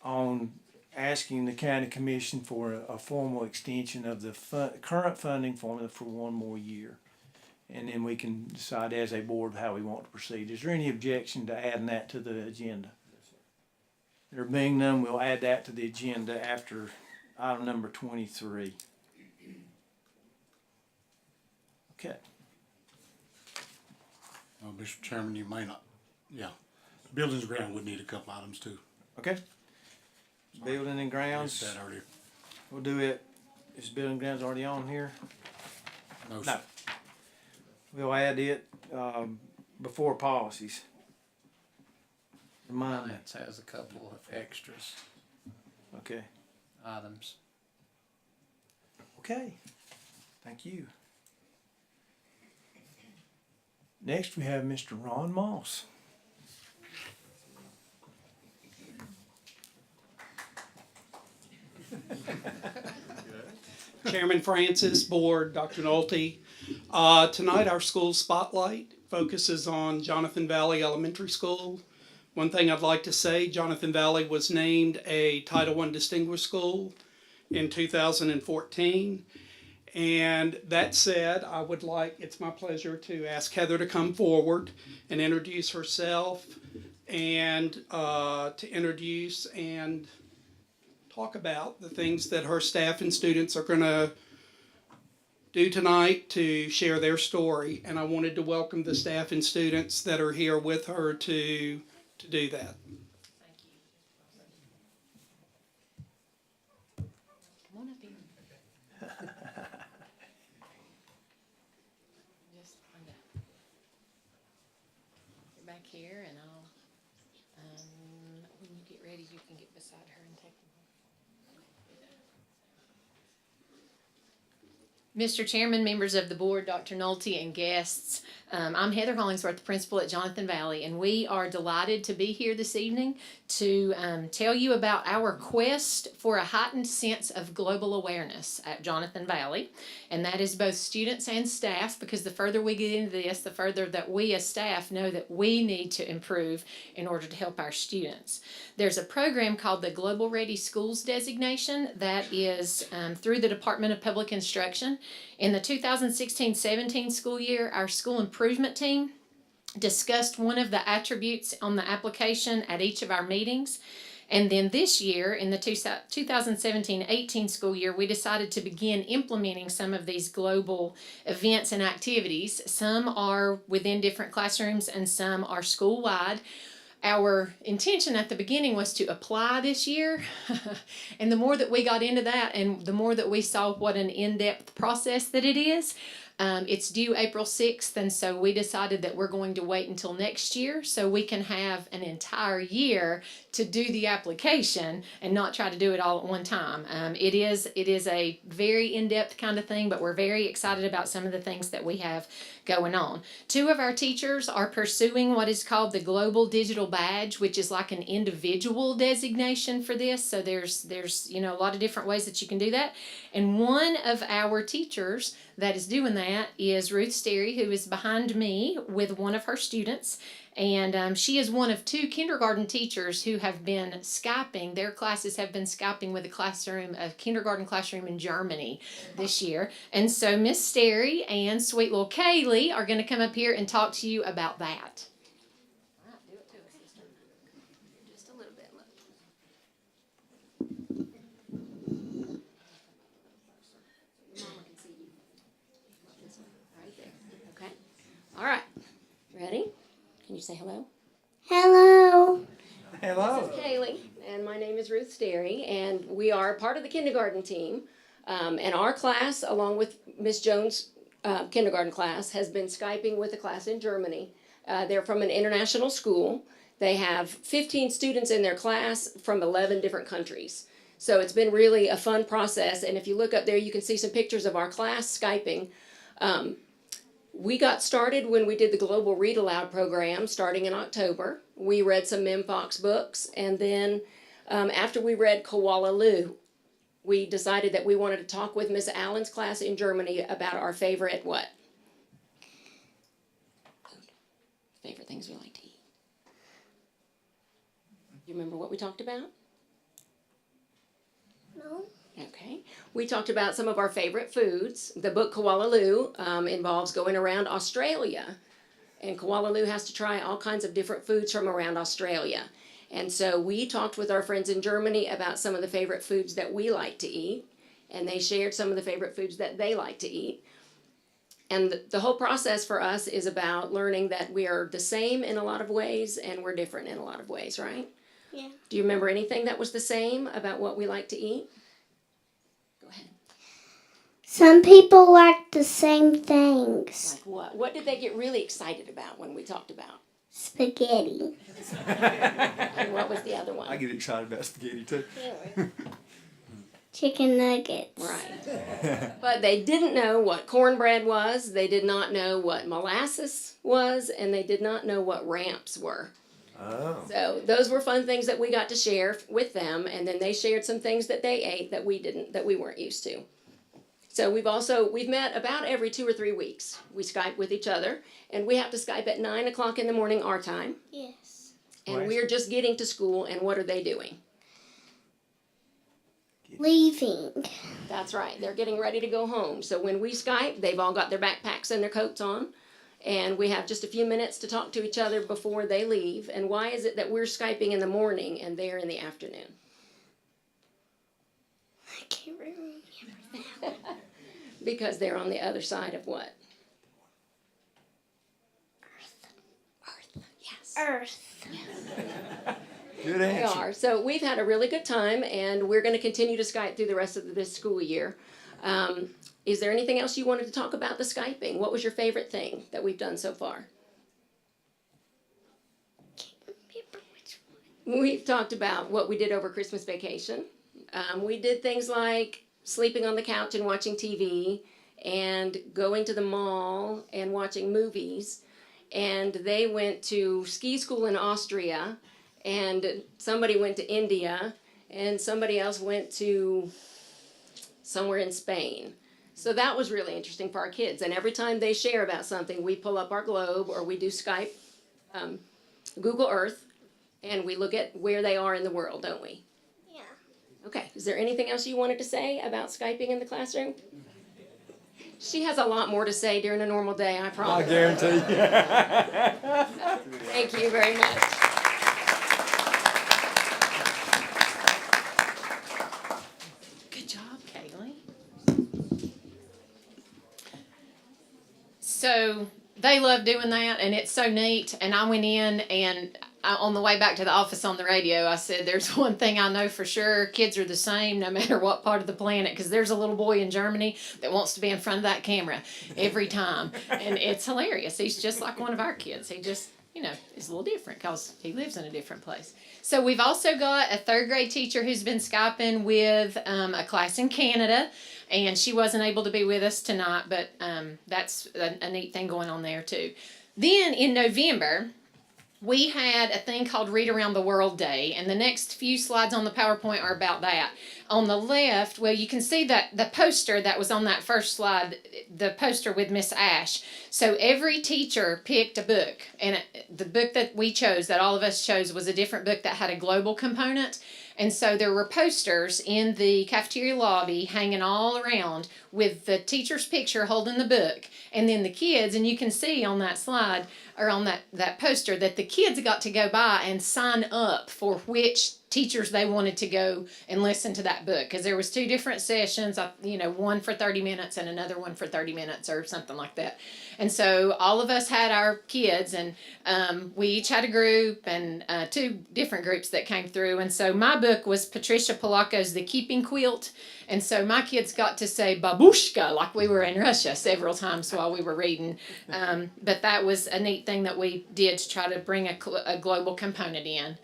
on asking the county commission for a formal extension of the current funding formula for 1 more year. And then we can decide as a board how we want to proceed. Is there any objection to adding that to the agenda? There being none, we'll add that to the agenda after item number 23. Okay. Mr. Chairman, you may not, buildings and ground would need a couple items too. Okay. Building and grounds. That already. We'll do it. Is building and grounds already on here? No, sir. We'll add it before policies. Remind me. Finance has a couple of extras Okay. items. Okay. Thank you. Next we have Mr. Ron Moss. Chairman Francis, Board, Dr. Nolte. Tonight our school spotlight focuses on Jonathan Valley Elementary School. One thing I'd like to say, Jonathan Valley was named a Title I Distinguished School in 2014. And that said, it's my pleasure to ask Heather to come forward and introduce herself and to introduce and talk about the things that her staff and students are going to do tonight to share their story. And I wanted to welcome the staff and students that are here with her to do that. Come on up here. Just Linda. Get back here and when you get ready, you can get beside her and take them. Mr. Chairman, members of the board, Dr. Nolte, and guests, I'm Heather Hollingsworth, the principal at Jonathan Valley, and we are delighted to be here this evening to tell you about our quest for a heightened sense of global awareness at Jonathan Valley, and that is both students and staff, because the further we get into this, the further that we as staff know that we need to improve in order to help our students. There's a program called the Global Ready Schools designation that is through the Department of Public Instruction. In the 2016-17 school year, our school improvement team discussed one of the attributes on the application at each of our meetings. And then this year, in the 2017-18 school year, we decided to begin implementing some of these global events and activities. Some are within different classrooms and some are school-wide. Our intention at the beginning was to apply this year, and the more that we got into that and the more that we saw what an in-depth process that it is, it's due April 6th, and so we decided that we're going to wait until next year so we can have an entire year to do the application and not try to do it all at one time. It is a very in-depth kind of thing, but we're very excited about some of the things that we have going on. 2 of our teachers are pursuing what is called the Global Digital Badge, which is like an individual designation for this. So there's a lot of different ways that you can do that. And one of our teachers that is doing that is Ruth Sterry, who is behind me with one of her students. And she is one of 2 kindergarten teachers who have been Skyping. Their classes have been Skyping with a kindergarten classroom in Germany this year. And so Miss Sterry and sweet little Kaylee are going to come up here and talk to you about that. All right, do it to us, sister. Just a little bit. Look. Mama can see you. This one, right there. Okay. All right. Ready? Can you say hello? Hello. Hello. This is Kaylee, and my name is Ruth Sterry, and we are part of the kindergarten team. And our class, along with Miss Jones' kindergarten class, has been Skyping with a class in Germany. They're from an international school. They have 15 students in their class from 11 different countries. So it's been really a fun process, and if you look up there, you can see some pictures of our class Skyping. We got started when we did the Global Read Aloud program starting in October. We read some Mem Fox books, and then after we read Koala Lou, we decided that we wanted to talk with Miss Allen's class in Germany about our favorite what? Food. Favorite things we like to eat. You remember what we talked about? No. Okay. We talked about some of our favorite foods. The book Koala Lou involves going around Australia. And Koala Lou has to try all kinds of different foods from around Australia. And so we talked with our friends in Germany about some of the favorite foods that we like to eat. And they shared some of the favorite foods that they like to eat. And the whole process for us is about learning that we are the same in a lot of ways and we're different in a lot of ways, right? Yeah. Do you remember anything that was the same about what we like to eat? Some people like the same things. Like what? What did they get really excited about when we talked about? Spaghetti. And what was the other one? I get excited about spaghetti too. Chicken nuggets. Right. But they didn't know what cornbread was, they did not know what molasses was, and they did not know what ramps were. Oh. So those were fun things that we got to share with them, and then they shared some things that they ate that we weren't used to. So we've met about every 2 or 3 weeks. We Skype with each other, and we have to Skype at 9 o'clock in the morning our time. Yes. And Right. we're just getting to school, and what are they doing? Leaving. That's right. They're getting ready to go home. So when we Skype, they've all got their backpacks and their coats on, and we have just a few minutes to talk to each other before they leave. And why is it that we're Skyping in the morning and they're in the afternoon? I can't remember. Because they're on the other side of what? Earth. Yes. Earth. Good They answer. are. So we've had a really good time, and we're going to continue to Skype through the rest of this school year. Is there anything else you wanted to talk about the Skyping? What was your favorite thing that we've done so far? We've talked about what we did over Christmas vacation. We did things like sleeping on the couch and watching TV, and going to the mall and watching movies. And they went to ski school in Austria, and somebody went to India, and somebody else went to somewhere in Spain. So that was really interesting for our kids. And every time they share about something, we pull up our globe, or we do Skype, Google Earth, and we look at where they are in the world, don't we? Yeah. Okay, is there anything else you wanted to say about Skyping in the classroom? She has a lot more to say during a normal day, I I promise. guarantee you. Thank you very much. Good job, Kaylee. So they love doing that, and it's so neat. And I went in, and on the way back to the office on the radio, I said, there's one thing I know for sure. Kids are the same no matter what part of the planet, because there's a little boy in Germany that wants to be in front of that camera every time. And it's hilarious. He's just like one of our kids. He just, is a little different because he lives in a different place. So we've also got a 3rd grade teacher who's been Skyping with a class in Canada. And she wasn't able to be with us tonight, but that's a neat thing going on there too. Then in November, we had a thing called Read Around the World Day, and the next few slides on the PowerPoint are about that. On the left, well, you can see that the poster that was on that first slide, the poster with Miss Ash. So every teacher picked a book, and the book that we chose, that all of us chose, was a different book that had a global component. And so there were posters in the cafeteria lobby hanging all around with the teacher's picture holding the book. And then the kids, and you can see on that slide, or on that poster, that the kids got to go by and sign up for which teachers they wanted to go and listen to that book. Because there was 2 different sessions, one for 30 minutes and another one for 30 minutes or something like that. And so all of us had our kids, and we each had a group, and 2 different groups that came through. And so my book was Patricia Polacco's The Keeping Quilt. And so my kids got to say babushka like we were in Russia several times while we were reading. But that was a neat thing that we did to try to bring a global component in.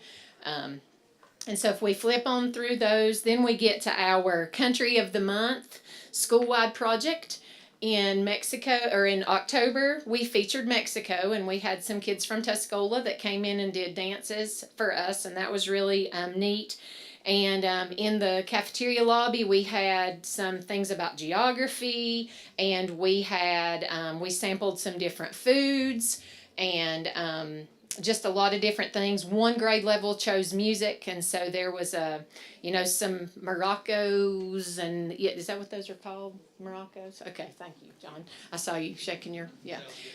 And so if we flip on through those, then we get to our Country of the Month school-wide project. In Mexico, or in October, we featured Mexico, and we had some kids from Tuscola that came in and did dances for us, and that was really neat. And in the cafeteria lobby, we had some things about geography, and we had we sampled some different foods, and just a lot of different things. 1 grade level chose music, and so there was some maracas, and is that what those are called? Maracas? Okay, thank you, John. I saw you shaking your,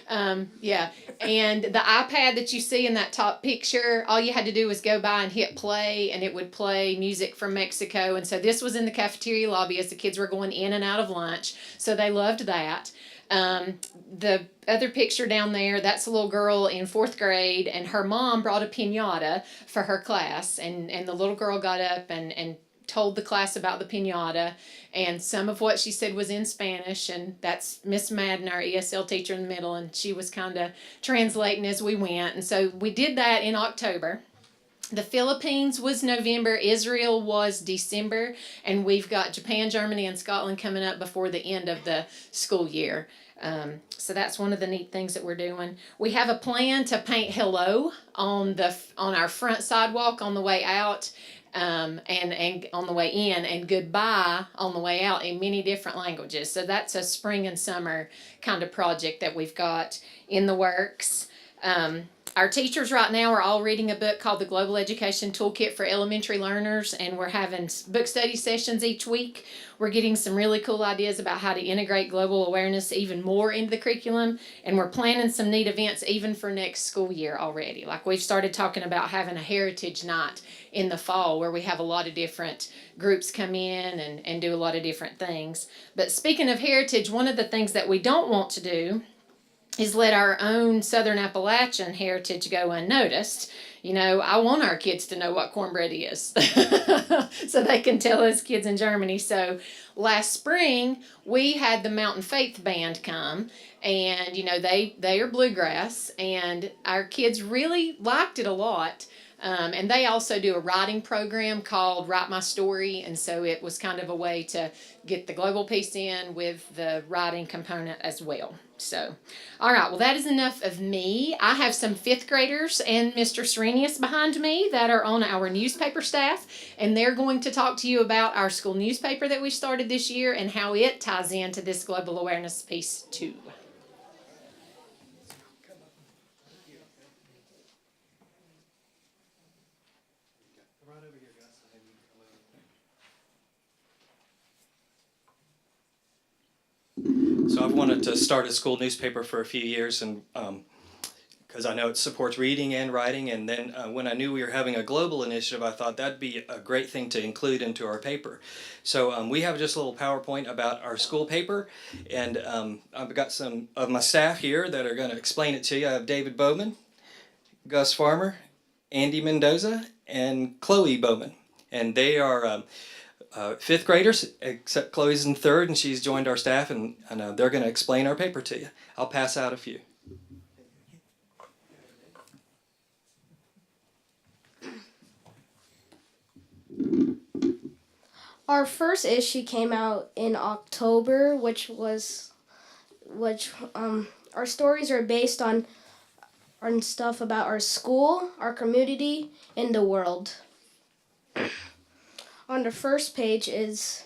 And the iPad that you see in that top picture, all you had to do was go by and hit play, and it would play music from Mexico. And so this was in the cafeteria lobby as the kids were going in and out of lunch, so they loved that. The other picture down there, that's a little girl in 4th grade, and her mom brought a piñata for her class, and the little girl got up and told the class about the piñata, and some of what she said was in Spanish, and that's Miss Madden, our ESL teacher in the middle, and she was kind of translating as we went. And so we did that in October. The Philippines was November, Israel was December, and we've got Japan, Germany, and Scotland coming up before the end of the school year. So that's one of the neat things that we're doing. We have a plan to paint hello on our front sidewalk on the way out. and on the way in, and goodbye on the way out in many different languages. So that's a spring and summer kind of project that we've got in the works. Our teachers right now are all reading a book called The Global Education Toolkit for Elementary Learners, and we're having book study sessions each week. We're getting some really cool ideas about how to integrate global awareness even more into the curriculum, and we're planning some neat events even for next school year already. Like we've started talking about having a heritage night in the fall where we have a lot of different groups come in and do a lot of different things. But speaking of heritage, one of the things that we don't want to do is let our own Southern Appalachian heritage go unnoticed. You know, I want our kids to know what cornbread is so they can tell us kids in Germany. So last spring, we had the Mountain Faith Band come, and, you know, they are bluegrass, and our kids really liked it a lot. And they also do a writing program called Write My Story, and so it was kind of a way to get the global piece in with the writing component as well. So, all right, well, that is enough of me. I have some fifth graders and Mr. Serenius behind me that are on our newspaper staff, and they're going to talk to you about our school newspaper that we started this year and how it ties into this global awareness piece too. So I've wanted to start a school newspaper for a few years, and because I know it supports reading and writing. And then when I knew we were having a global initiative, I thought that'd be a great thing to include into our paper. So we have just a little PowerPoint about our school paper, and I've got some of my staff here that are going to explain it to you. I have David Bowman, Gus Farmer, Andy Mendoza, and Chloe Bowman, and they are fifth graders, except Chloe's in third, and she's joined our staff, and they're going to explain our paper to you. I'll pass out a few. Our first issue came out in October, which our stories are based on stuff about our school, our community, and the world. On the first page is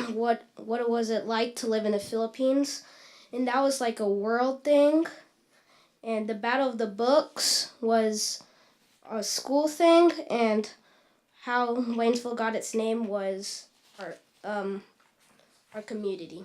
what was it like to live in the Philippines, and that was like a world thing. And the Battle of the Books was a school thing, and how Waynesville got its name was our community.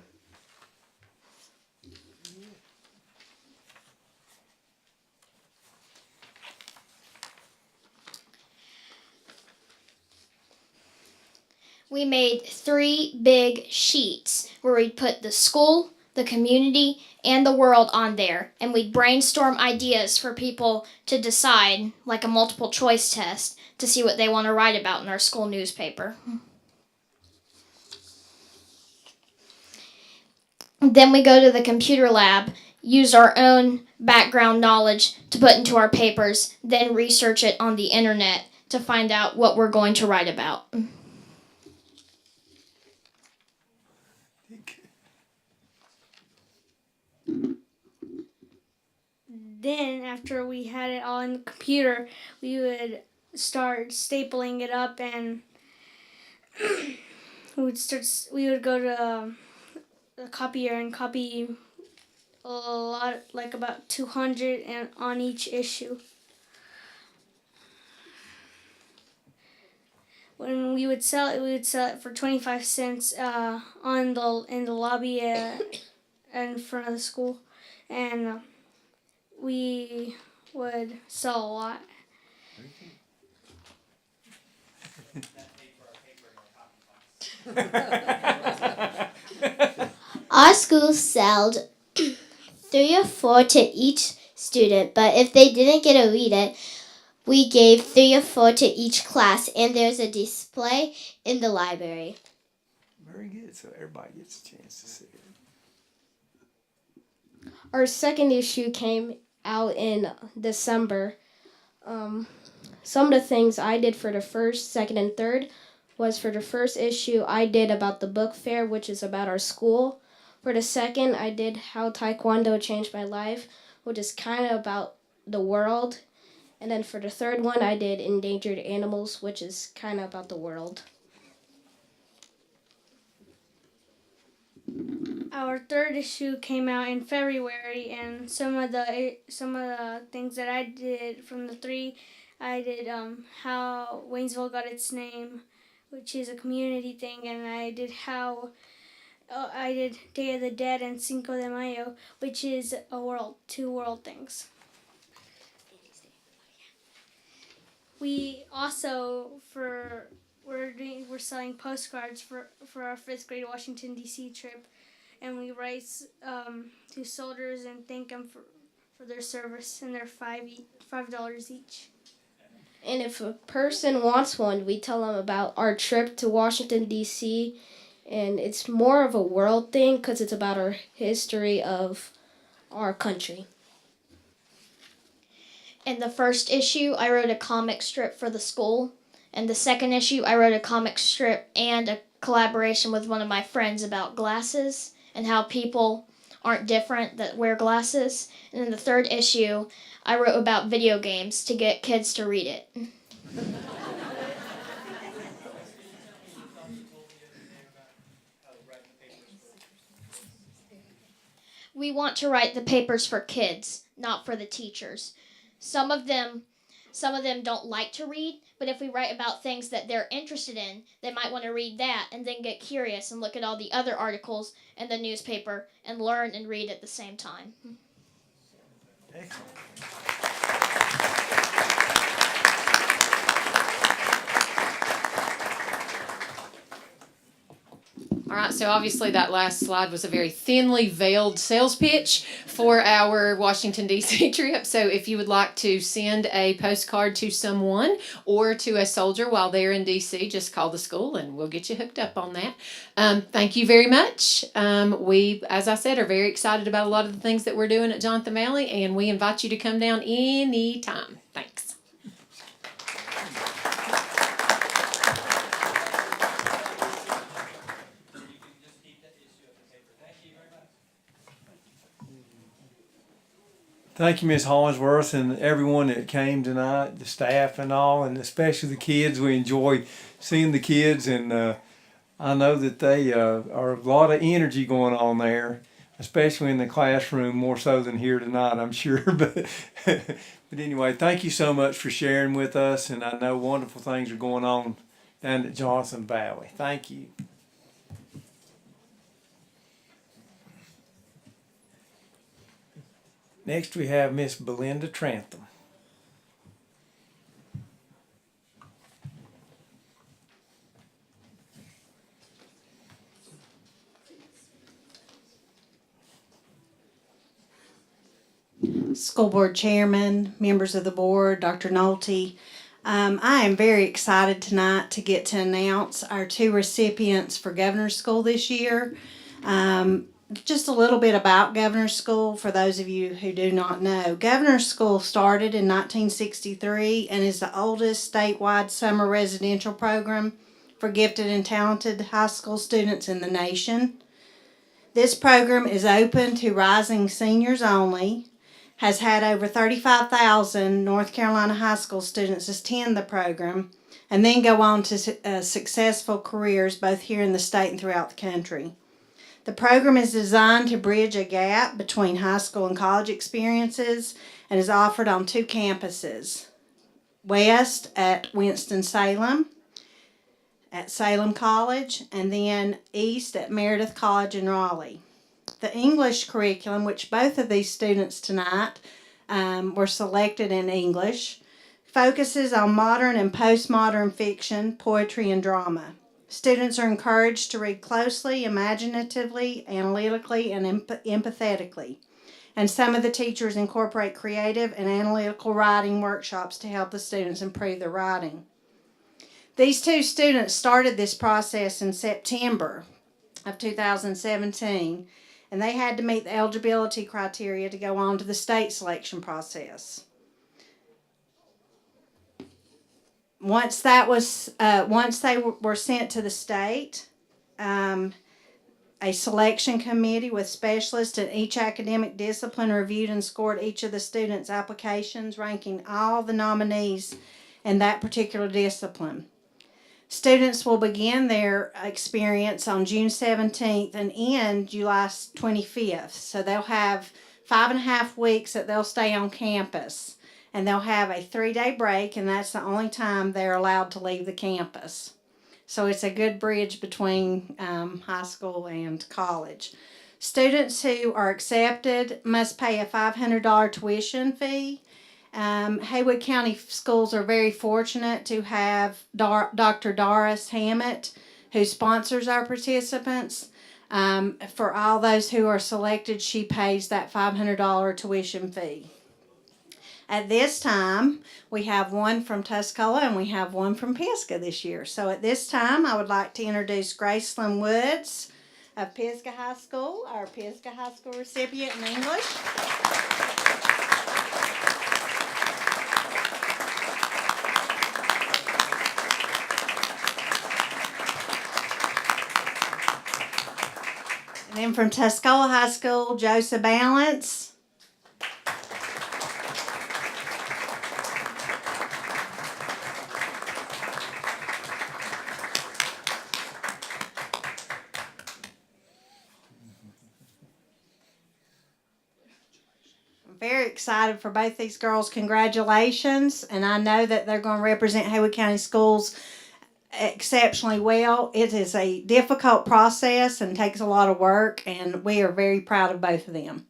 We made 3 big sheets where we'd put the school, the community, and the world on there, and we'd brainstorm ideas for people to decide, like a multiple choice test, to see what they want to write about in our school newspaper. Then we go to the computer lab, use our own background knowledge to put into our papers, then research it on the internet to find out what we're going to write about. Then, after we had it all in the computer, we would start stapling it up, and we would go to the copier and copy a lot, like about 200 and on each issue. When we would sell it for 25 cents in the lobby in front of the school, and we would sell a lot. Our school sold 3 or 4 to each student, but if they didn't get to read it, we gave 3 or 4 to each class, and there's a display in the library. Very good. So everybody gets a chance to see it. Our second issue came out in December. Some of the things I did for the first, second, and third was for the first issue, I did about the book fair, which is about our school. For the second, I did how Taekwondo changed my life, which is kind of about the world. And then for the third one, I did endangered animals, which is kind of about the world. Our third issue came out in February, and some of the things that I did from the three, I did how Waynesville got its name, which is a community thing, and I did I did Day of the Dead and Cinco de Mayo, which is two world things. We also we're selling postcards for our fifth grade Washington D.C. trip, and we write to soldiers and thank them for their service, and they're $5 each. And if a person wants one, we tell them about our trip to Washington, D.C., and it's more of a world thing because it's about our history of our country. In the first issue, I wrote a comic strip for the school. In the second issue, I wrote a comic strip and a collaboration with one of my friends about glasses and how people aren't different that wear glasses. And in the third issue, I wrote about video games to get kids to read it. We want to write the papers for kids, not for the teachers. Some of them don't like to read, but if we write about things that they're interested in, they might want to read that and then get curious and look at all the other articles in the newspaper and learn and read at the same time. Excellent. All right, so obviously that last slide was a very thinly veiled sales pitch for our Washington, D.C. trip. So if you would like to send a postcard to someone or to a soldier while they're in D.C., just call the school and we'll get you hooked up on that. Thank you very much. We, as I said, are very excited about a lot of the things that we're doing at Jonathan Valley, and we invite you to come down anytime. Thanks. Thank you, Ms. Hollingsworth, and everyone that came tonight, the staff and all, and especially the kids. We enjoy seeing the kids, and I know that they are a lot of energy going on there, especially in the classroom, more so than here tonight, I'm sure. But anyway, thank you so much for sharing with us, and I know wonderful things are going on down at Johnson Valley. Thank you. Next, we have Miss Belinda Trenton. School Board Chairman, members of the board, Dr. Nolte. I am very excited tonight to get to announce our two recipients for Governor's School this year. Just a little bit about Governor's School for those of you who do not know. Governor's School started in 1963 and is the oldest statewide summer residential program for gifted and talented high school students in the nation. This program is open to rising seniors only, has had over 35,000 North Carolina high school students attend the program, and then go on to successful careers both here in the state and throughout the country. The program is designed to bridge a gap between high school and college experiences and is offered on two campuses. West at Winston-Salem, at Salem College, and then east at Meredith College in Raleigh. The English curriculum, which both of these students tonight were selected in English, focuses on modern and postmodern fiction, poetry, and drama. Students are encouraged to read closely, imaginatively, analytically, and empathetically. And some of the teachers incorporate creative and analytical writing workshops to help the students improve their writing. These two students started this process in September of 2017, and they had to meet the eligibility criteria to go on to the state selection process. Once they were sent to the state, a selection committee with specialists in each academic discipline reviewed and scored each of the students' applications, ranking all the nominees in that particular discipline. Students will begin their experience on June 17th and end July 25th. So they'll have 5.5 weeks that they'll stay on campus. And they'll have a 3-day break, and that's the only time they're allowed to leave the campus. So it's a good bridge between high school and college. Students who are accepted must pay a $500 tuition fee. Haywood County schools are very fortunate to have Dr. Doris Hammett, who sponsors our participants. For all those who are selected, she pays that $500 tuition fee. At this time, we have one from Tuscola and we have one from Pisgah this year. So at this time, I would like to introduce Gracelyn Woods of Pisgah High School, our Pisgah High School recipient in English. And then from Tuscola High School, Joseph Balance. Very excited for both these girls. Congratulations. And I know that they're going to represent Haywood County Schools exceptionally well. It is a difficult process and takes a lot of work, and we are very proud of both of them.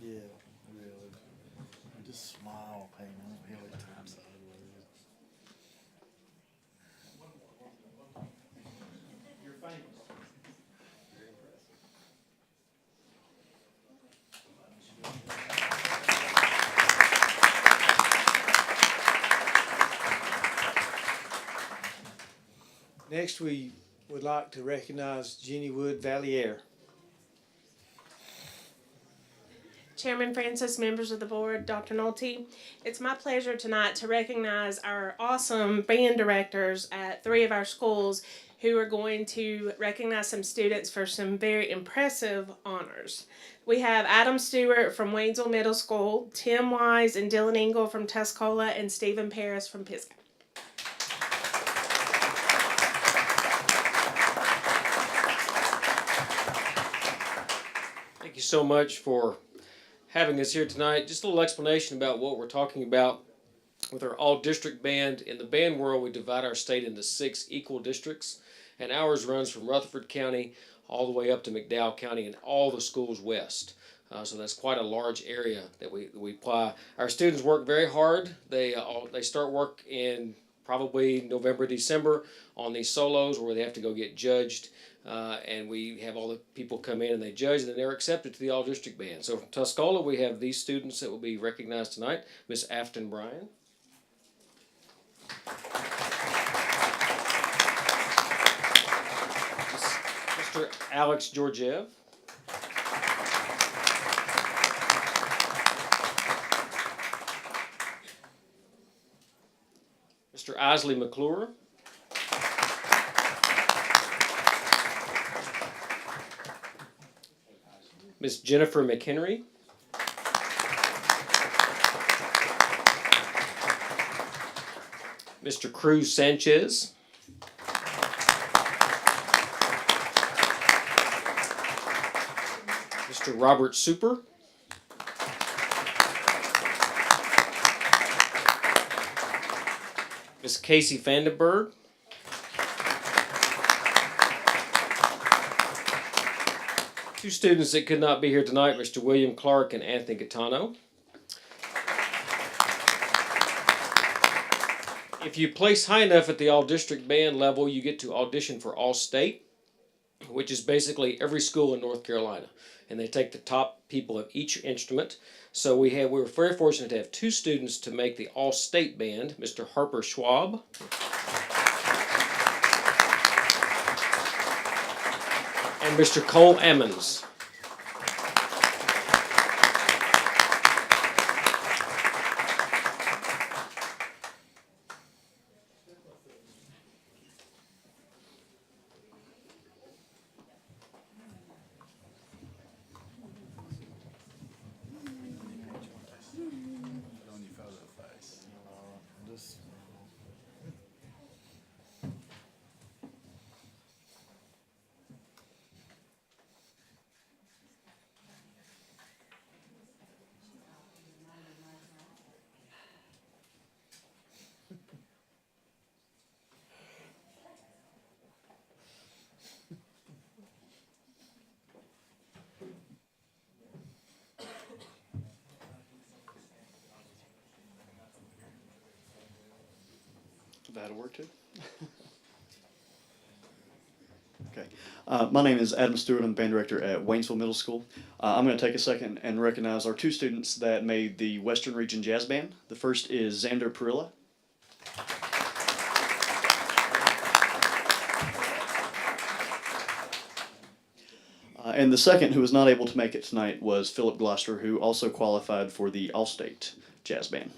Yeah, really. Just smile, pain. Really times You're famous. Next, we would like to recognize Jenny Wood Valier. Chairman Francis, members of the board, Dr. Nolte, it's my pleasure tonight to recognize our awesome band directors at 3 of our schools who are going to recognize some students for some very impressive honors. We have Adam Stewart from Waynesville Middle School, Tim Wise and Dylan Engel from Tuscola, and Stephen Paris from Pisgah. Thank you so much for having us here tonight. Just a little explanation about what we're talking about with our all-district band. In the band world, we divide our state into 6 equal districts, and ours runs from Rutherford County all the way up to McDowell County and all the schools west. So that's quite a large area that we apply. Our students work very hard. They start work in probably November, December on these solos where they have to go get judged. And we have all the people come in and they judge, and then they're accepted to the all-district band. So from Tuscola, we have these students that will be recognized tonight. Miss Afton Bryan. Mr. Alex Georgiev. Mr. Isley McClure. Miss Jennifer McHenry. Mr. Cruz Sanchez. Mr. Robert Super. Miss Casey Vandenberg. Two students that could not be here tonight, Mr. William Clark and Anthony Gaetano. If you place high enough at the all-district band level, you get to audition for All-State, which is basically every school in North Carolina. And they take the top people of each instrument. So we were very fortunate to have 2 students to make the All-State band, Mr. Harper Schwab. and Mr. Cole Ammons. That'll work too. Okay. My name is Adam Stewart. I'm the band director at Waynesville Middle School. I'm going to take a second and recognize our two students that made the Western Region Jazz Band. The first is Xander Perilla. And the second, who was not able to make it tonight, was Philip Gloucester, who also qualified for the All-State Jazz Band.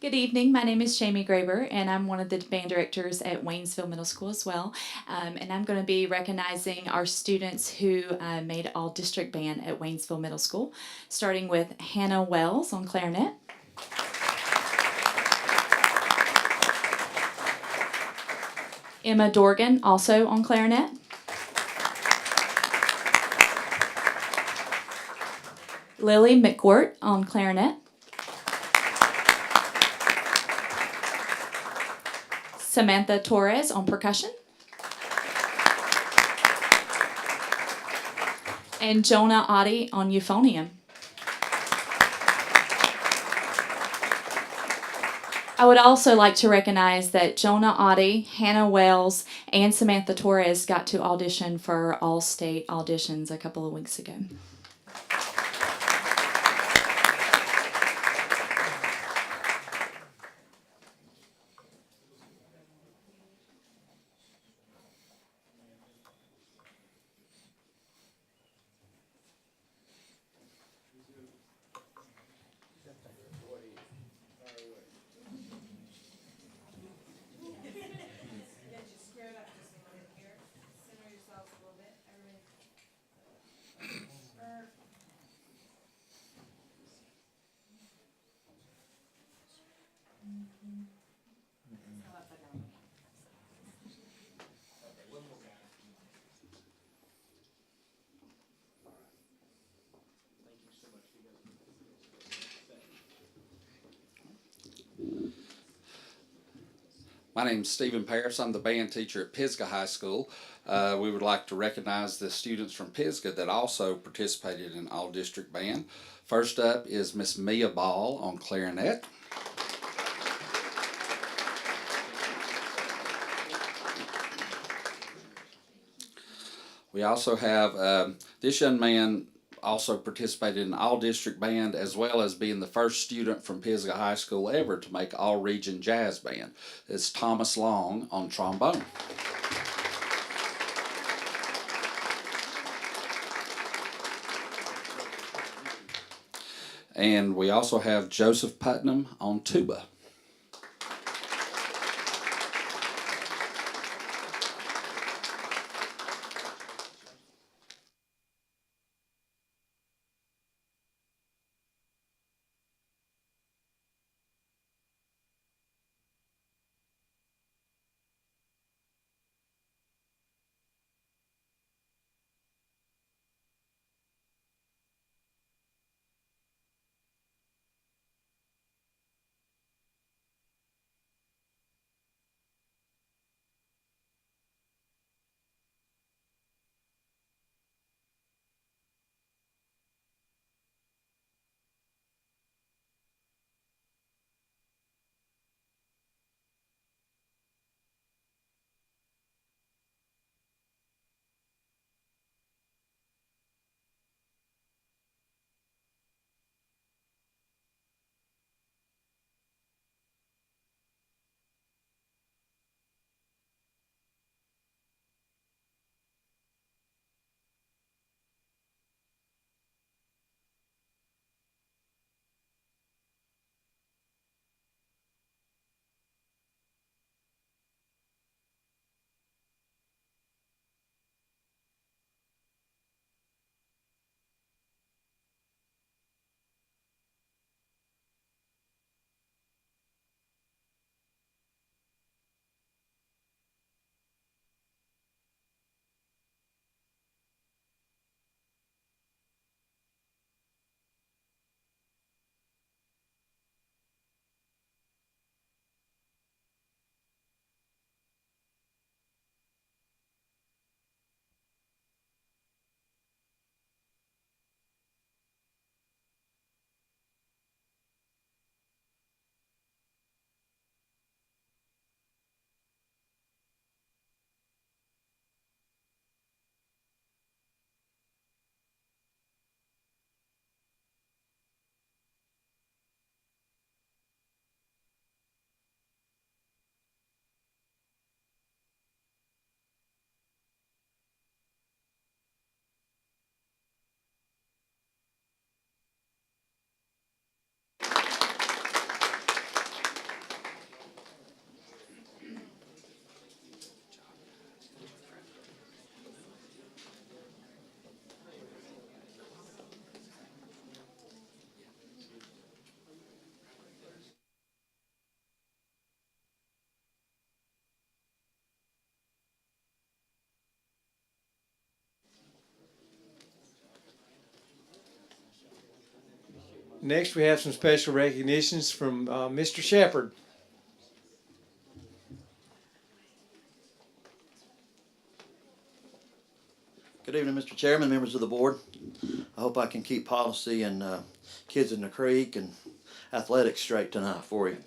Good evening. My name is Jamie Graber, and I'm one of the band directors at Waynesville Middle School as well. And I'm going to be recognizing our students who made all district band at Waynesville Middle School, starting with Hannah Wells on clarinet. Emma Dorgan, also on clarinet. Lily McWhort on clarinet. Samantha Torres on percussion. And Jonah Oddie on euphonium. I would also like to recognize that Jonah Oddie, Hannah Wells, and Samantha Torres got to audition for all-state auditions a couple of weeks ago. My name is Stephen Paris. I'm the band teacher at Pisgah High School. We would like to recognize the students from Pisgah that also participated in all district band. First up is Miss Mia Ball on clarinet. We also have this young man also participated in all district band, as well as being the first student from Pisgah High School ever to make all region jazz band. It's Thomas Long on trombone. And we also have Joseph Putnam on tuba. Next, we have some special recognitions from Mr. Shepherd. Good evening, Mr. Chairman, members of the board. I hope I can keep policy and Kids in the Creek and athletics straight tonight for you.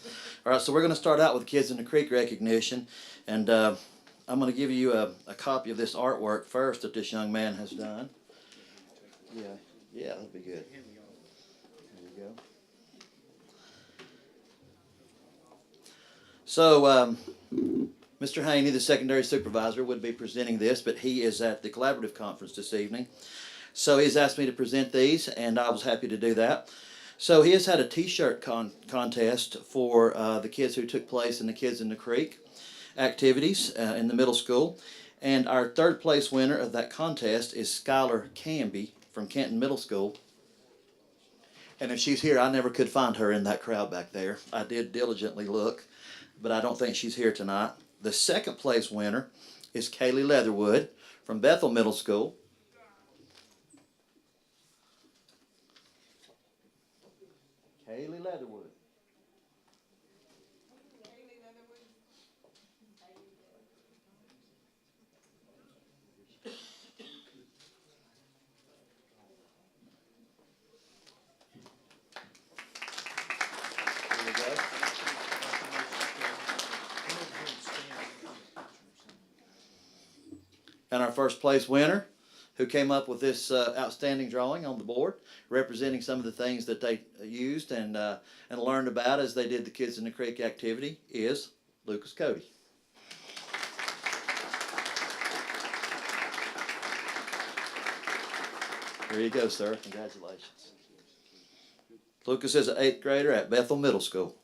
All right, so we're going to start out with Kids in the Creek recognition, and I'm going to give you a copy of this artwork first that this young man has done. Yeah, that'd be good. There you go. So, Mr. Haney, the secondary supervisor, would be presenting this, but he is at the collaborative conference this evening. So he's asked me to present these, and I was happy to do that. So he has had a T-shirt contest for the kids who took place in the Kids in the Creek activities in the middle school. And our third place winner of that contest is Skylar Canby from Kenton Middle School. And if she's here, I never could find her in that crowd back there. I did diligently look, but I don't think she's here tonight. The second place winner is Kaylee Leatherwood from Bethel Middle School. Kaylee Leatherwood. And our first place winner, who came up with this outstanding drawing on the board, representing some of the things that they used and learned about as they did the Kids in the Creek activity, is Lucas Cody. There you go, sir. Congratulations. Lucas is an 8th grader at Bethel Middle School.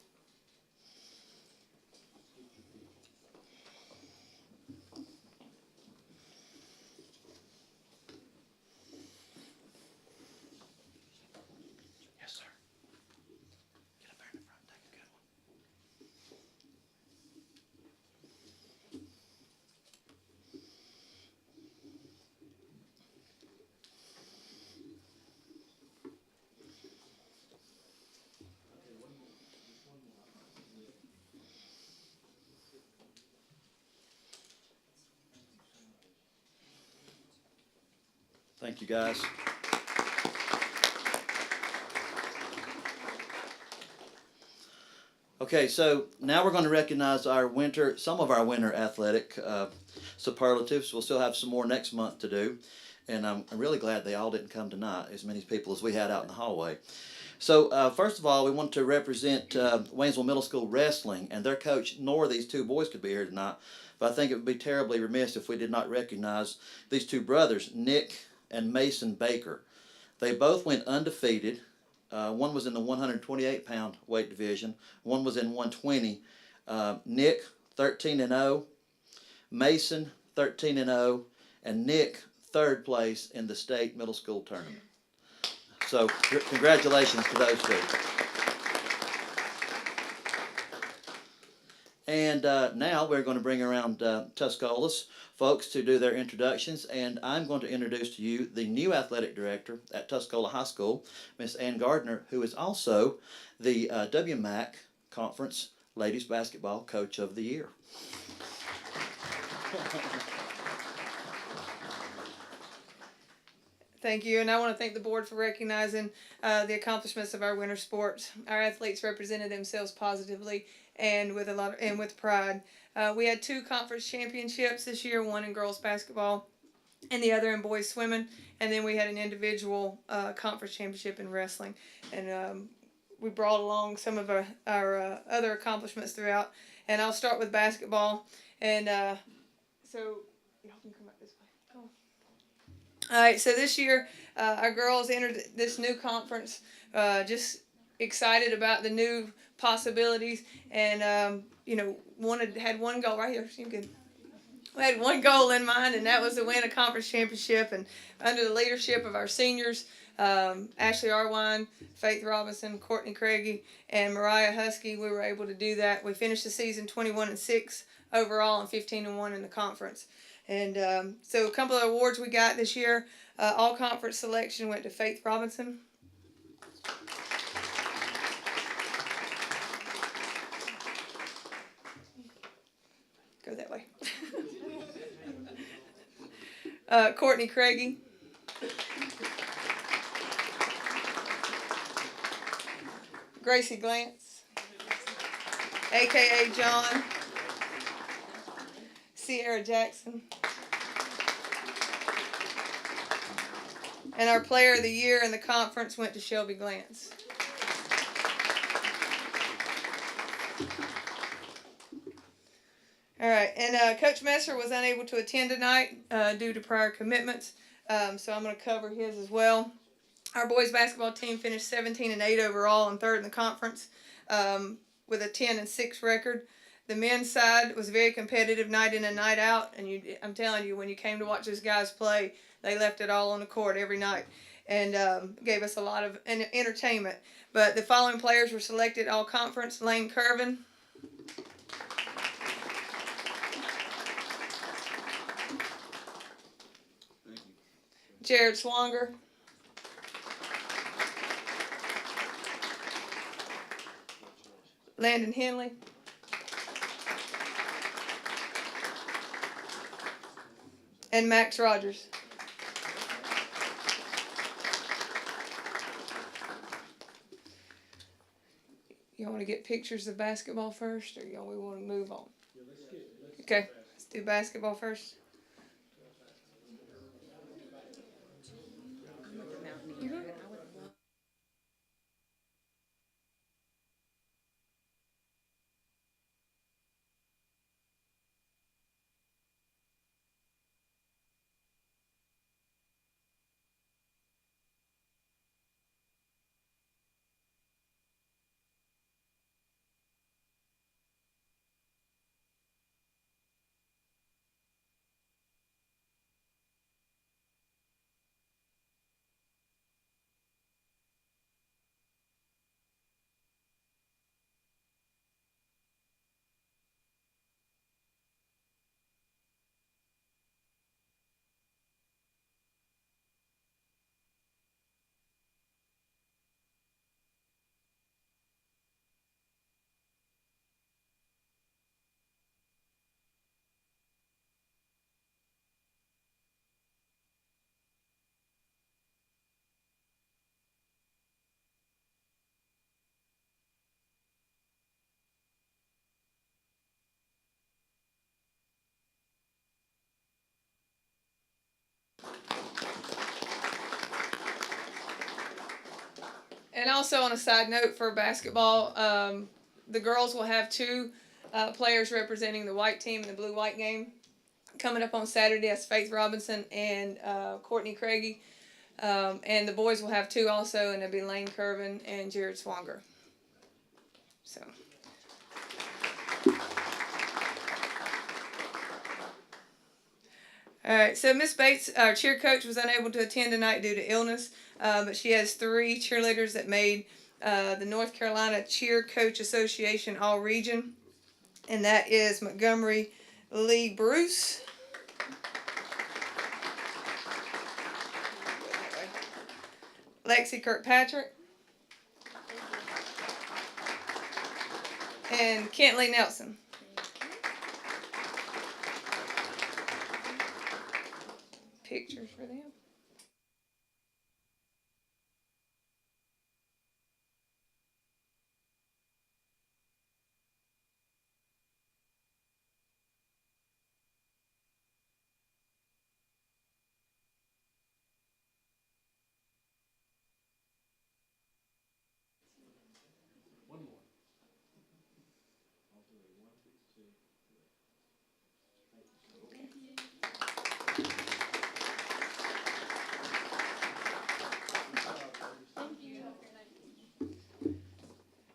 Thank you, guys. Okay, so now we're going to recognize some of our winter athletic superlatives. We'll still have some more next month to do, and I'm really glad they all didn't come tonight, as many people as we had out in the hallway. So first of all, we want to represent Waynesville Middle School Wrestling, and their coach, nor these two boys could be here tonight, but I think it would be terribly remiss if we did not recognize these two brothers, Nick and Mason Baker. They both went undefeated. One was in the 128-pound weight division. One was in 120. Nick, 13-0. Mason, 13-0. And Nick, 3rd place in the state middle school tournament. So congratulations to those two. And now we're going to bring around Tuscola's folks to do their introductions, and I'm going to introduce to you the new athletic director at Tuscola High School, Miss Ann Gardner, who is also the WMAC Conference Ladies Basketball Coach of the Year. Thank you, and I want to thank the board for recognizing the accomplishments of our winter sports. Our athletes represented themselves positively and with pride. We had 2 conference championships this year, one in girls basketball and the other in boys swimming, and then we had an individual conference championship in wrestling. And we brought along some of our other accomplishments throughout. And I'll start with basketball. And so y'all can come up this way. Come on. All right, so this year our girls entered this new conference, just excited about the new possibilities, and had one goal right here. So we had one goal in mind, and that was to win a conference championship. And under the leadership of our seniors, Ashley Arwine, Faith Robinson, Courtney Craigie, and Mariah Husky, we were able to do that. We finished the season 21-6 overall and 15-1 in the conference. And so a couple of awards we got this year. All conference selection went to Faith Robinson. go that way. Courtney Craigie. Gracie Glantz, aka John. Sierra Jackson. And our player of the year in the conference went to Shelby Glantz. All right, and Coach Messer was unable to attend tonight due to prior commitments, so I'm going to cover his as well. Our boys basketball team finished 17-8 overall and third in the conference with a 10-6 record. The men's side was very competitive night in and night out, and I'm telling you, when you came to watch those guys play, they left it all on the court every night and gave us a lot of entertainment. But the following players were selected all conference: Lane Curvin, Jared Swanger, Landon Henley, and Max Rogers. You want to get pictures of basketball first, or we want to move on? Okay, let's do basketball first. And also on a side note for basketball, the girls will have two players representing the white team in the blue-white game coming up on Saturday. That's Faith Robinson and Courtney Craigie. And the boys will have two also, and it'll be Lane Curvin and Jared Swanger. So. All right, so Miss Bates, our cheer coach, was unable to attend tonight due to illness, but she has 3 cheerleaders that made the North Carolina Cheer Coach Association All-Region, and that is Montgomery Lee Bruce, Lexi Kirkpatrick, and Kentley Nelson. Pictures for them.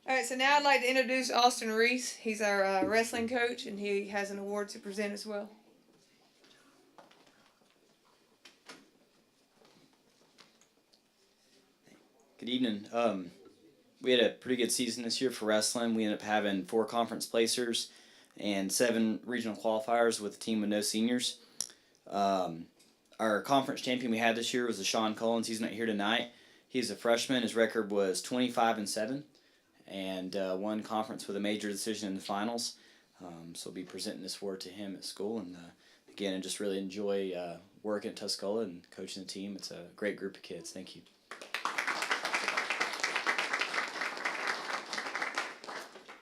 All right, so now I'd like to introduce Austin Reese. He's our wrestling coach, and he has an award to present as well. Good evening. We had a pretty good season this year for wrestling. We ended up having 4 conference placers and 7 regional qualifiers with a team with no seniors. Our conference champion we had this year was Sean Collins. He's not here tonight. He's a freshman. His record was 25-7 and won conference with a major decision in the finals. So I'll be presenting this award to him at school. And again, I just really enjoy working at Tuscola and coaching the team. It's a great group of kids. Thank you.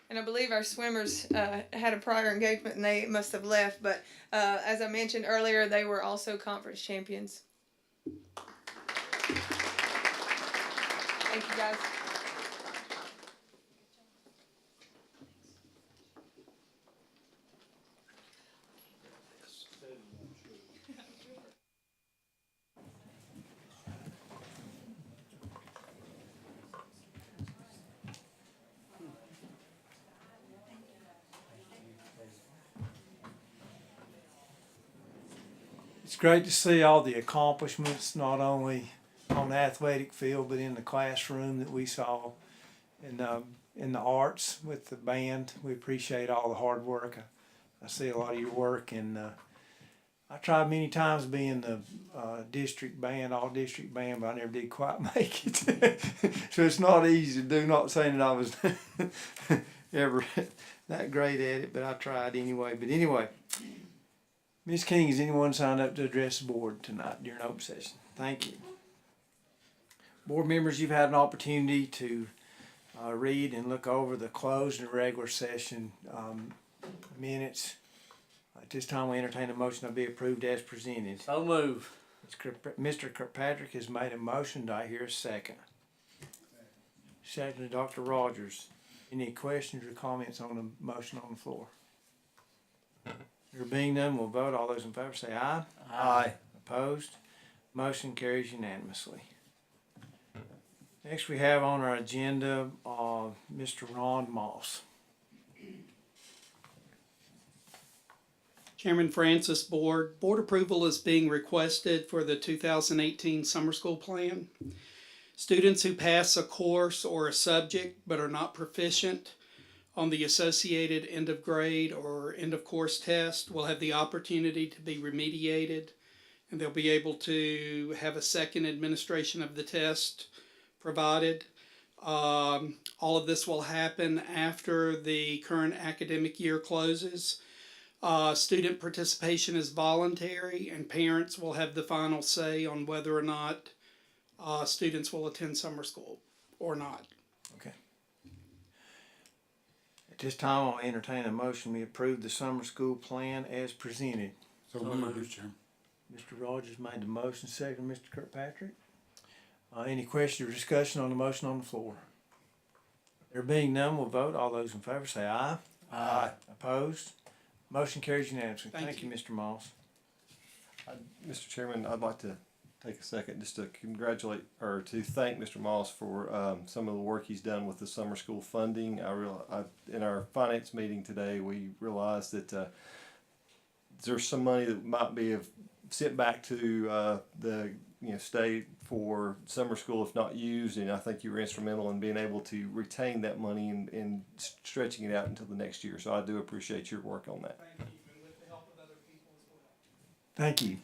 And I believe our swimmers had a prior engagement and they must have left. But as I mentioned earlier, they were also conference champions. Thank you, guys. It's great to see all the accomplishments, not only on the athletic field, but in the classroom that we saw, and in the arts with the band. We appreciate all the hard work. I see a lot of your work, and I tried many times being the district band, all district band, but I never did quite make it. So it's not easy to do. Not saying that I was ever that great at it, but I tried anyway. But anyway, Ms. King, has anyone signed up to address the board tonight during open session? Thank you. Board members, you've had an opportunity to read and look over the closed and regular session minutes. At this time, we entertain a motion to be approved as presented. So move. Mr. Kirkpatrick has made a motion. Do I hear a second? Second to Dr. Rogers. Any questions or comments on the motion on the floor? There being none, we'll vote. All those in favor say aye. Aye. Opposed? Motion carries unanimously. Next we have on our agenda Mr. Ron Moss. Chairman Francis, board approval is being requested for the 2018 summer school plan. Students who pass a course or a subject but are not proficient on the associated end of grade or end of course test will have the opportunity to be remediated, and they'll be able to have a second administration of the test provided. All of this will happen after the current academic year closes. Student participation is voluntary, and parents will have the final say on whether or not students will attend summer school or not. Okay. At this time, I'll entertain a motion. We approve the summer school plan as presented. So moved, Mr. Chairman. Mr. Rogers made the motion, second Mr. Kirkpatrick. Any question or discussion on the motion on the floor? There being none, we'll vote. All those in favor say aye. Aye. Opposed? Motion carries unanimously. Thank you, Mr. Moss. Mr. Chairman, I'd like to take a second just to congratulate or to thank Mr. Moss for some of the work he's done with the summer school funding. In our finance meeting today, we realized that there's some money that might be sent back to the state for summer school if not used, and I think you were instrumental in being able to retain that money and stretching it out until the next year. So I do appreciate your work on that. Thank you, and with the help of other people as well. Thank you.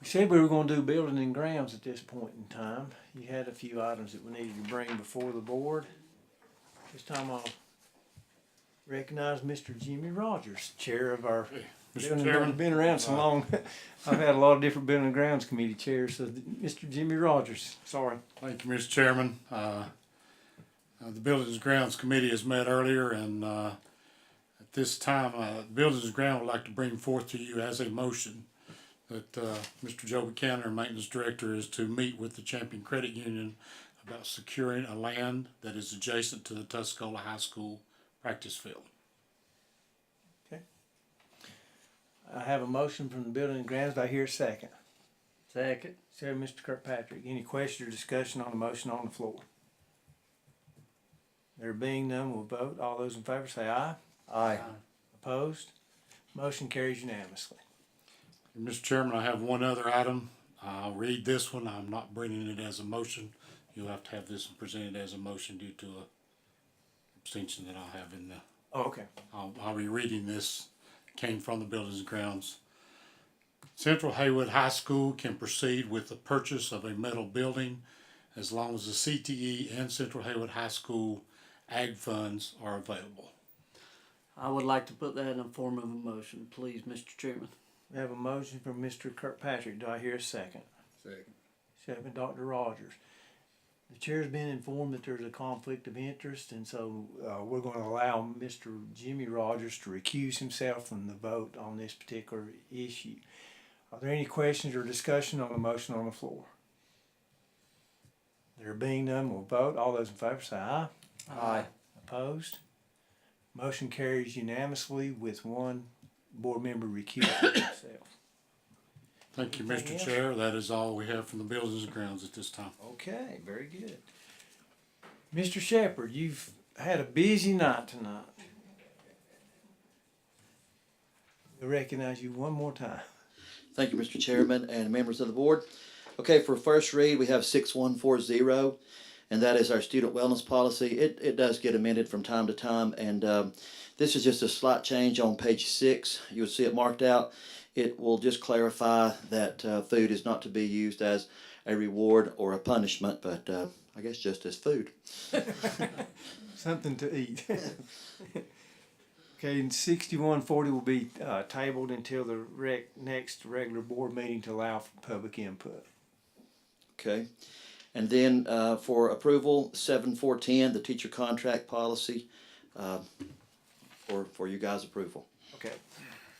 We said we were going to do building and grounds at this point in time. You had a few items that we needed to bring before the board. This time I'll recognize Mr. Jimmy Rogers, chair of our Mr. Chairman. Been around so long. I've had a lot of different building and grounds committee chairs. So Mr. Jimmy Rogers, sorry. Thank you, Mr. Chairman. The Buildings and Grounds Committee has met earlier, and at this time, Buildings and Grounds would like to bring forth to you as a motion that Mr. Joe Buchanan, our maintenance director, is to meet with the Champion Credit Union about securing a land that is adjacent to the Tuscola High School practice field. I have a motion from the building and grounds. Do I hear a second? Second. Second, Mr. Kirkpatrick. Any question or discussion on the motion on the floor? There being none, we'll vote. All those in favor say aye. Aye. Opposed? Motion carries unanimously. Mr. Chairman, I have one other item. I'll read this one. I'm not bringing it as a motion. You'll have to have this presented as a motion due to a abstention that I'll have in the. Oh, okay. I'll be reading this. Came from the Buildings and Grounds. Central Haywood High School can proceed with the purchase of a metal building as long as the CTE and Central Haywood High School ag funds are available. I would like to put that in the form of a motion, please, Mr. Chairman. We have a motion from Mr. Kirkpatrick. Do I hear a second? Second. Second, Dr. Rogers. The chair's been informed that there's a conflict of interest, and so we're going to allow Mr. Jimmy Rogers to recuse himself from the vote on this particular issue. Are there any questions or discussion on the motion on the floor? There being none, we'll vote. All those in favor say aye. Aye. Opposed? Motion carries unanimously with one board member recusing himself. Thank you, Anything Mr. else? Chair. That is all we have from the Buildings and Grounds at this time. Okay, very good. Mr. Shepherd, you've had a busy night tonight. We'll recognize you one more time. Thank you, Mr. Chairman and members of the board. Okay, for first read, we have 6140, and that is our student wellness policy. It does get amended from time to time, and this is just a slight change on page 6. You'll see it marked out. It will just clarify that food is not to be used as a reward or a punishment, but I guess just as food. Something to eat. Okay, and 6140 will be tabled until the next regular board meeting to allow for public input. Okay, and then for approval, 7410, the teacher contract policy, for you guys' approval. Okay.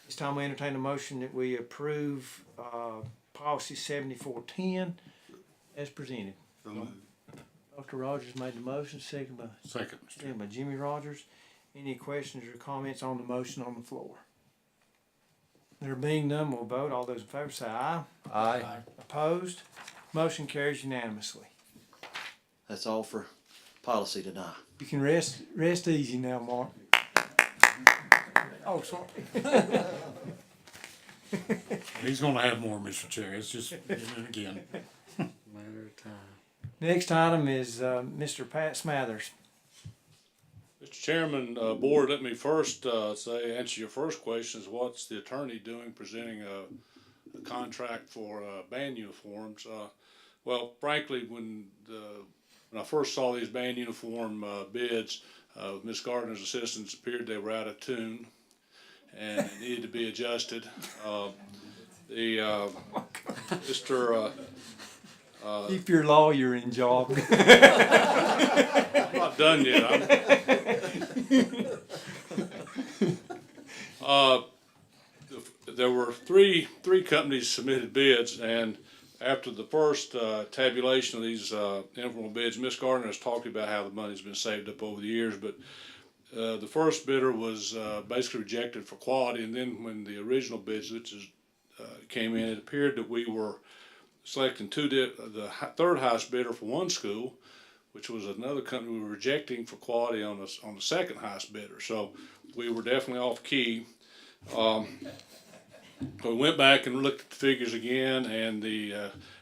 This time we entertain a motion that we approve policy 7410 as presented. Dr. Rogers made the motion, second by Jimmy Rogers. Any questions or comments on the motion on the floor? There being none, we'll vote. All those in favor say aye. Aye. Opposed? Motion carries unanimously. That's all for policy tonight. You can rest easy now, Mark. Oh, sorry. He's gonna have more, Mr. Chair. It's just, again. Matter of time. Next item is Mr. Pat Smathers. Mr. Chairman, Board, let me first answer your first question is what's the attorney doing presenting a contract for band uniforms? Well, frankly, when I first saw these band uniform bids, Ms. Gardner's assistants appeared they were out of tune and needed to be adjusted. Mr. Keep your lawyering job. I'm not done yet. There were three companies submitted bids, and after the first tabulation of these informal bids, Ms. Gardner has talked about how the money's been saved up over the years, but the first bidder was basically rejected for quality, and then when the original bids, came in, it appeared that we were selecting the third highest bidder for one school, which was another company we were rejecting for quality on the second highest bidder. So we were definitely off key. We went back and looked at the figures again, and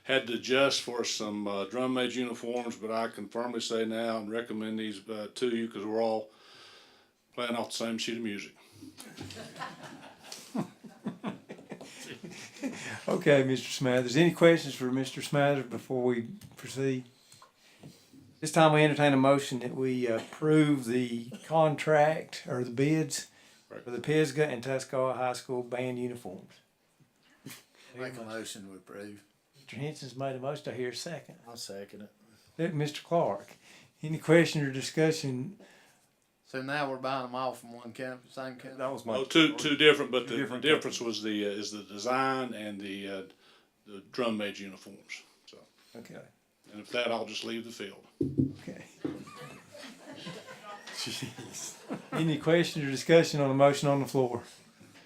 had to adjust for some drum major uniforms, but I can firmly say now and recommend these to you because we're all playing off the same sheet of music. Okay, Mr. Smathers. Any questions for Mr. Smathers before we proceed? This time we entertain a motion that we approve the contract or the bids for the Pisgah and Tuscola High School band uniforms. Make a motion to approve. Mr. Henson's made a motion. I hear a second. I'll second it. Mr. Clark. Any question or discussion? So now we're buying them all from one company, same company? That was my. Oh, two different, but the different difference was is the design and the drum major uniforms. So, Okay. and if that, I'll just leave the field. Okay. Jeez. Any question or discussion on the motion on the floor?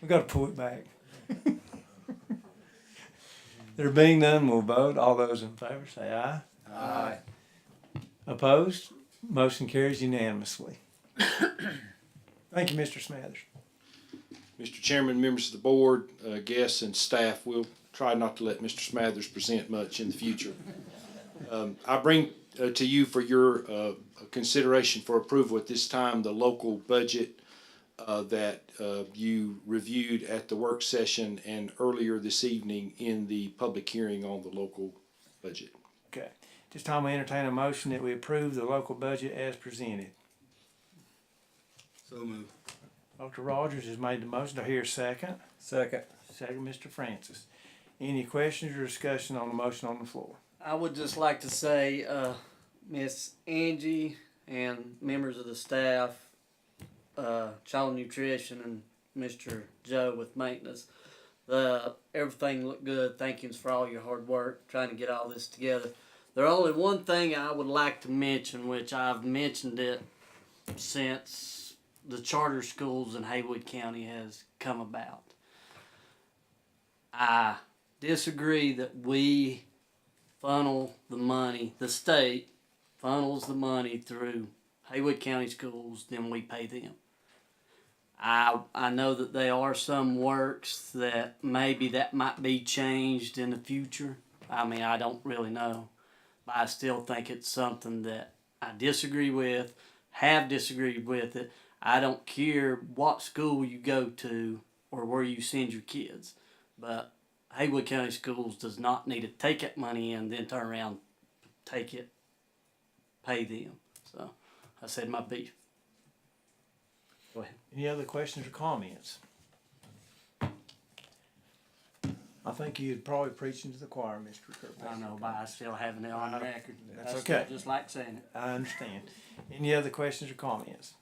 We got to pull it back. There being none, we'll vote. All those in favor say aye. Aye. Opposed? Motion carries unanimously. Thank you, Mr. Smathers. Mr. Chairman, members of the board, guests, and staff, we'll try not to let Mr. Smathers present much in the future. I bring to you for your consideration for approval at this time the local budget that you reviewed at the work session and earlier this evening in the public hearing on the local budget. Okay. This time we entertain a motion that we approve the local budget as presented. So moved. Dr. Rogers has made the motion. Do I hear a second? Second. Second, Mr. Francis. Any questions or discussion on the motion on the floor? I would just like to say, Miss Angie and members of the staff, Child Nutrition and Mr. Joe with maintenance, everything looked good. Thank you for all your hard work trying to get all this together. There's only one thing I would like to mention, which I've mentioned it since the charter schools in Haywood County has come about. I disagree that we funnel the money, the state funnels the money through Haywood County schools, then we pay them. I know that there are some works that maybe that might be changed in the future. I mean, I don't really know. But I still think it's something that I disagree with, have disagreed with it. I don't care what school you go to or where you send your kids. But Haywood County Schools does not need to take that money and then turn around, take it, pay them. So I said my beef. Go ahead. Any other questions or comments? I think you'd probably preaching to the choir, Mr. Kirkpatrick. I know, but I still having it on record. That's I okay. still just like saying it. I understand. Any other questions or comments?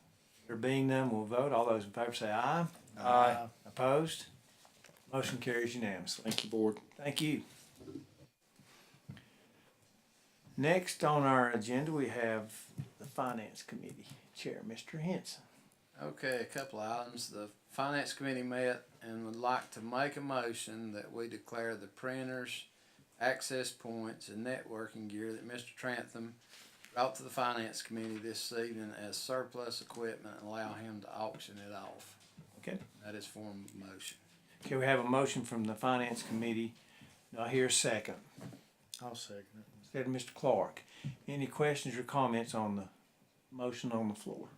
There being none, we'll vote. All those in favor say aye. Aye. Opposed? Motion carries unanimously. Thank you, Board. Thank you. Next on our agenda, we have the Finance Committee Chair, Mr. Henson. Okay, a couple of items. The Finance Committee met and would like to make a motion that we declare the printers, access points, and networking gear that Mr. Trenton brought to the Finance Committee this evening as surplus equipment and allow him to auction it off. Okay. That is form of motion. Okay, we have a motion from the Finance Committee. Do I hear a second? I'll second it. Second, Mr. Clark. Any questions or comments on the motion on the floor?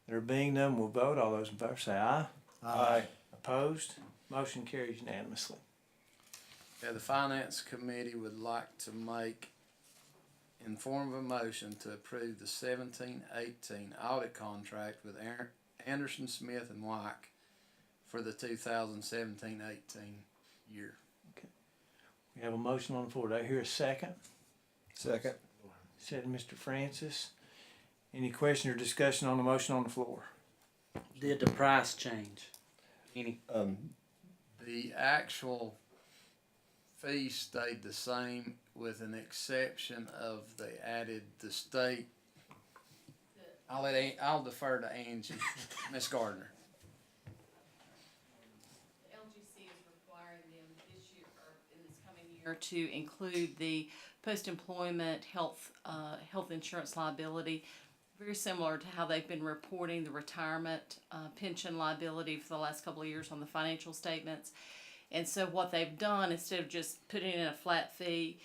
There being none, we'll vote. All those in favor say aye. Aye. Opposed? Motion carries unanimously. Yeah, the Finance Committee would like to make, in form of a motion, to approve the 17-18 audit contract with Anderson, Smith & White for the 2017-18 year. Okay. We have a motion on the floor. Do I hear a second? Second. Second, Mr. Francis. Any question or discussion on the motion on the floor? Did the price change? Any? The actual fee stayed the same with an exception of they added the state. I'll defer to Angie, Miss Gardner. LGC is requiring them this year or in this coming year to include the post-employment health insurance liability, very similar to how they've been reporting the retirement pension liability for the last couple of years on the financial statements. And so what they've done, instead of just putting in a flat fee,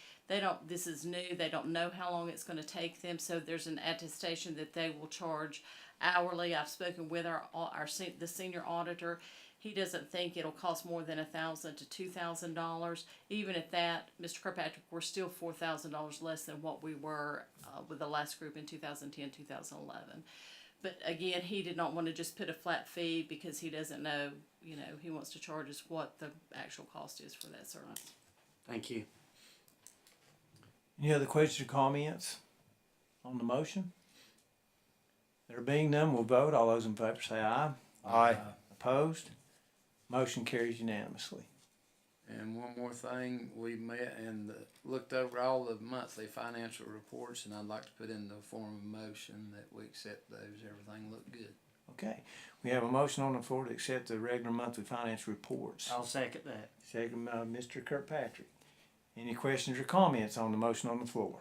this is new, they don't know how long it's going to take them, so there's an attestation that they will charge hourly. I've spoken with the senior auditor. He doesn't think it'll cost more than $1,000 to $2,000. Even at that, Mr. Kirkpatrick, we're still $4,000 less than what we were with the last group in 2010, 2011. But again, he did not want to just put a flat fee because he doesn't know, he wants to charge us what the actual cost is for that service. Thank you. Any other questions or comments on the motion? There being none, we'll vote. All those in favor say aye. Aye. Opposed? Motion carries unanimously. And one more thing, we met and looked over all the monthly financial reports, and I'd like to put in the form of motion that we accept those. Everything looked good. Okay. We have a motion on the floor to accept the regular monthly finance reports. I'll second that. Second, Mr. Kirkpatrick. Any questions or comments on the motion on the floor?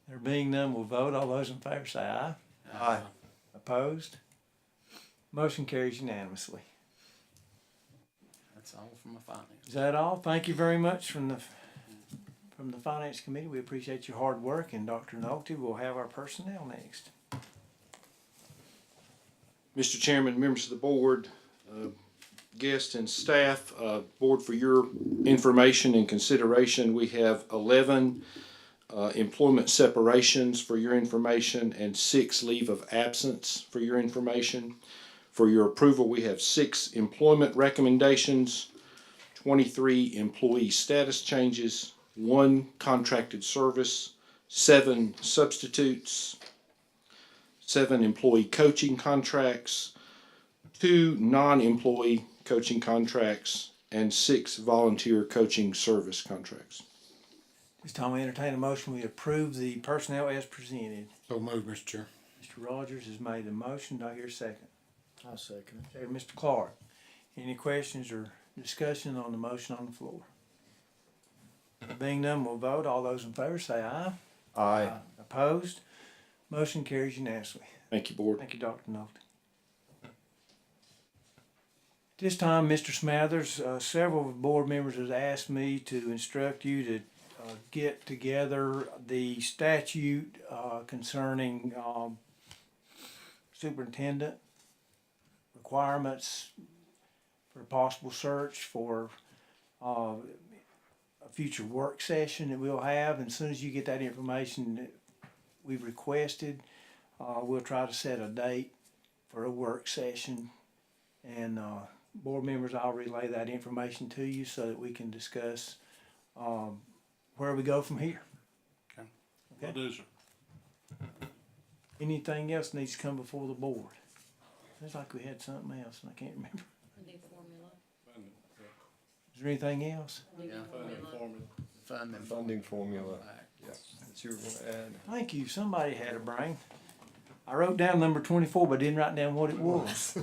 There being none, we'll vote. All those in favor say aye. Aye. Opposed? Motion carries unanimously. That's all from my finance. Is that all? Thank you very much from the Finance Committee. We appreciate your hard work, and Dr. Nolte will have our personnel next. Mr. Chairman, members of the board, guests and staff, board, for your information and consideration, we have 11 employment separations for your information, and 6 leave of absence for your information. For your approval, we have 6 employment recommendations, 23 employee status changes, 1 contracted service, 7 substitutes, 7 employee coaching contracts, 2 non-employee coaching contracts, and 6 volunteer coaching service contracts. This time we entertain a motion, we approve the personnel as presented. So moved, Mr. Chair. Mr. Rogers has made the motion, do I hear a second? I'll second it. Second, Mr. Clark. Any questions or discussion on the motion on the floor? Being none, we'll vote. All those in favor say aye. Aye. Opposed? Motion carries unanimously. Thank you, Board. Thank you, Dr. Nolte. At this time, Mr. Smathers, several board members have asked me to instruct you to get together the statute concerning superintendent requirements for a possible search for a future work session that we'll have. And as soon as you get that information that we've requested, we'll try to set a date for a work session. And board members, I'll relay that information to you so that we can discuss where we go from here. Will do, sir. Anything else needs to come before the board? Seems like we had something else and I can't remember. Is there anything else? Funding formula. Yes, that you were gonna add. Thank you. Somebody had a brain. I wrote down number 24, but didn't write down what it was.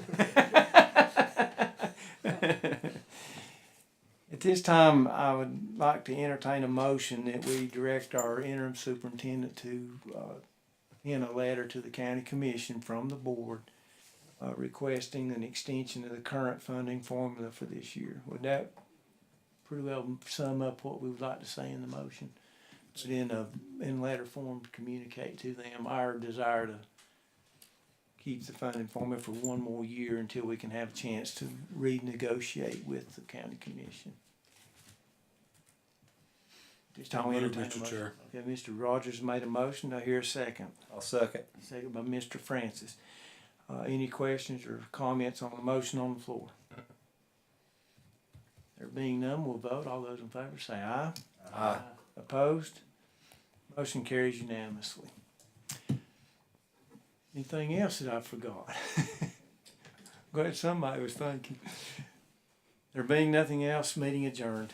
At this time, I would like to entertain a motion that we direct our interim superintendent to pen a letter to the county commission from the board requesting an extension of the current funding formula for this year. Would that pretty well sum up what we would like to say in the motion? But in letter form, communicate to them our desire to keep the funding formula for one more year until we can have a chance to renegotiate with the county commission. This time we entertain a Mr. motion. Chair. Okay, Mr. Rogers made a motion. I hear a second. I'll second. Second by Mr. Francis. Any questions or comments on the motion on the floor? There being none, we'll vote. All those in favor say aye. Aye. Opposed? Motion carries unanimously. Anything else that I forgot? Glad somebody was thinking. There being nothing else, meeting adjourned.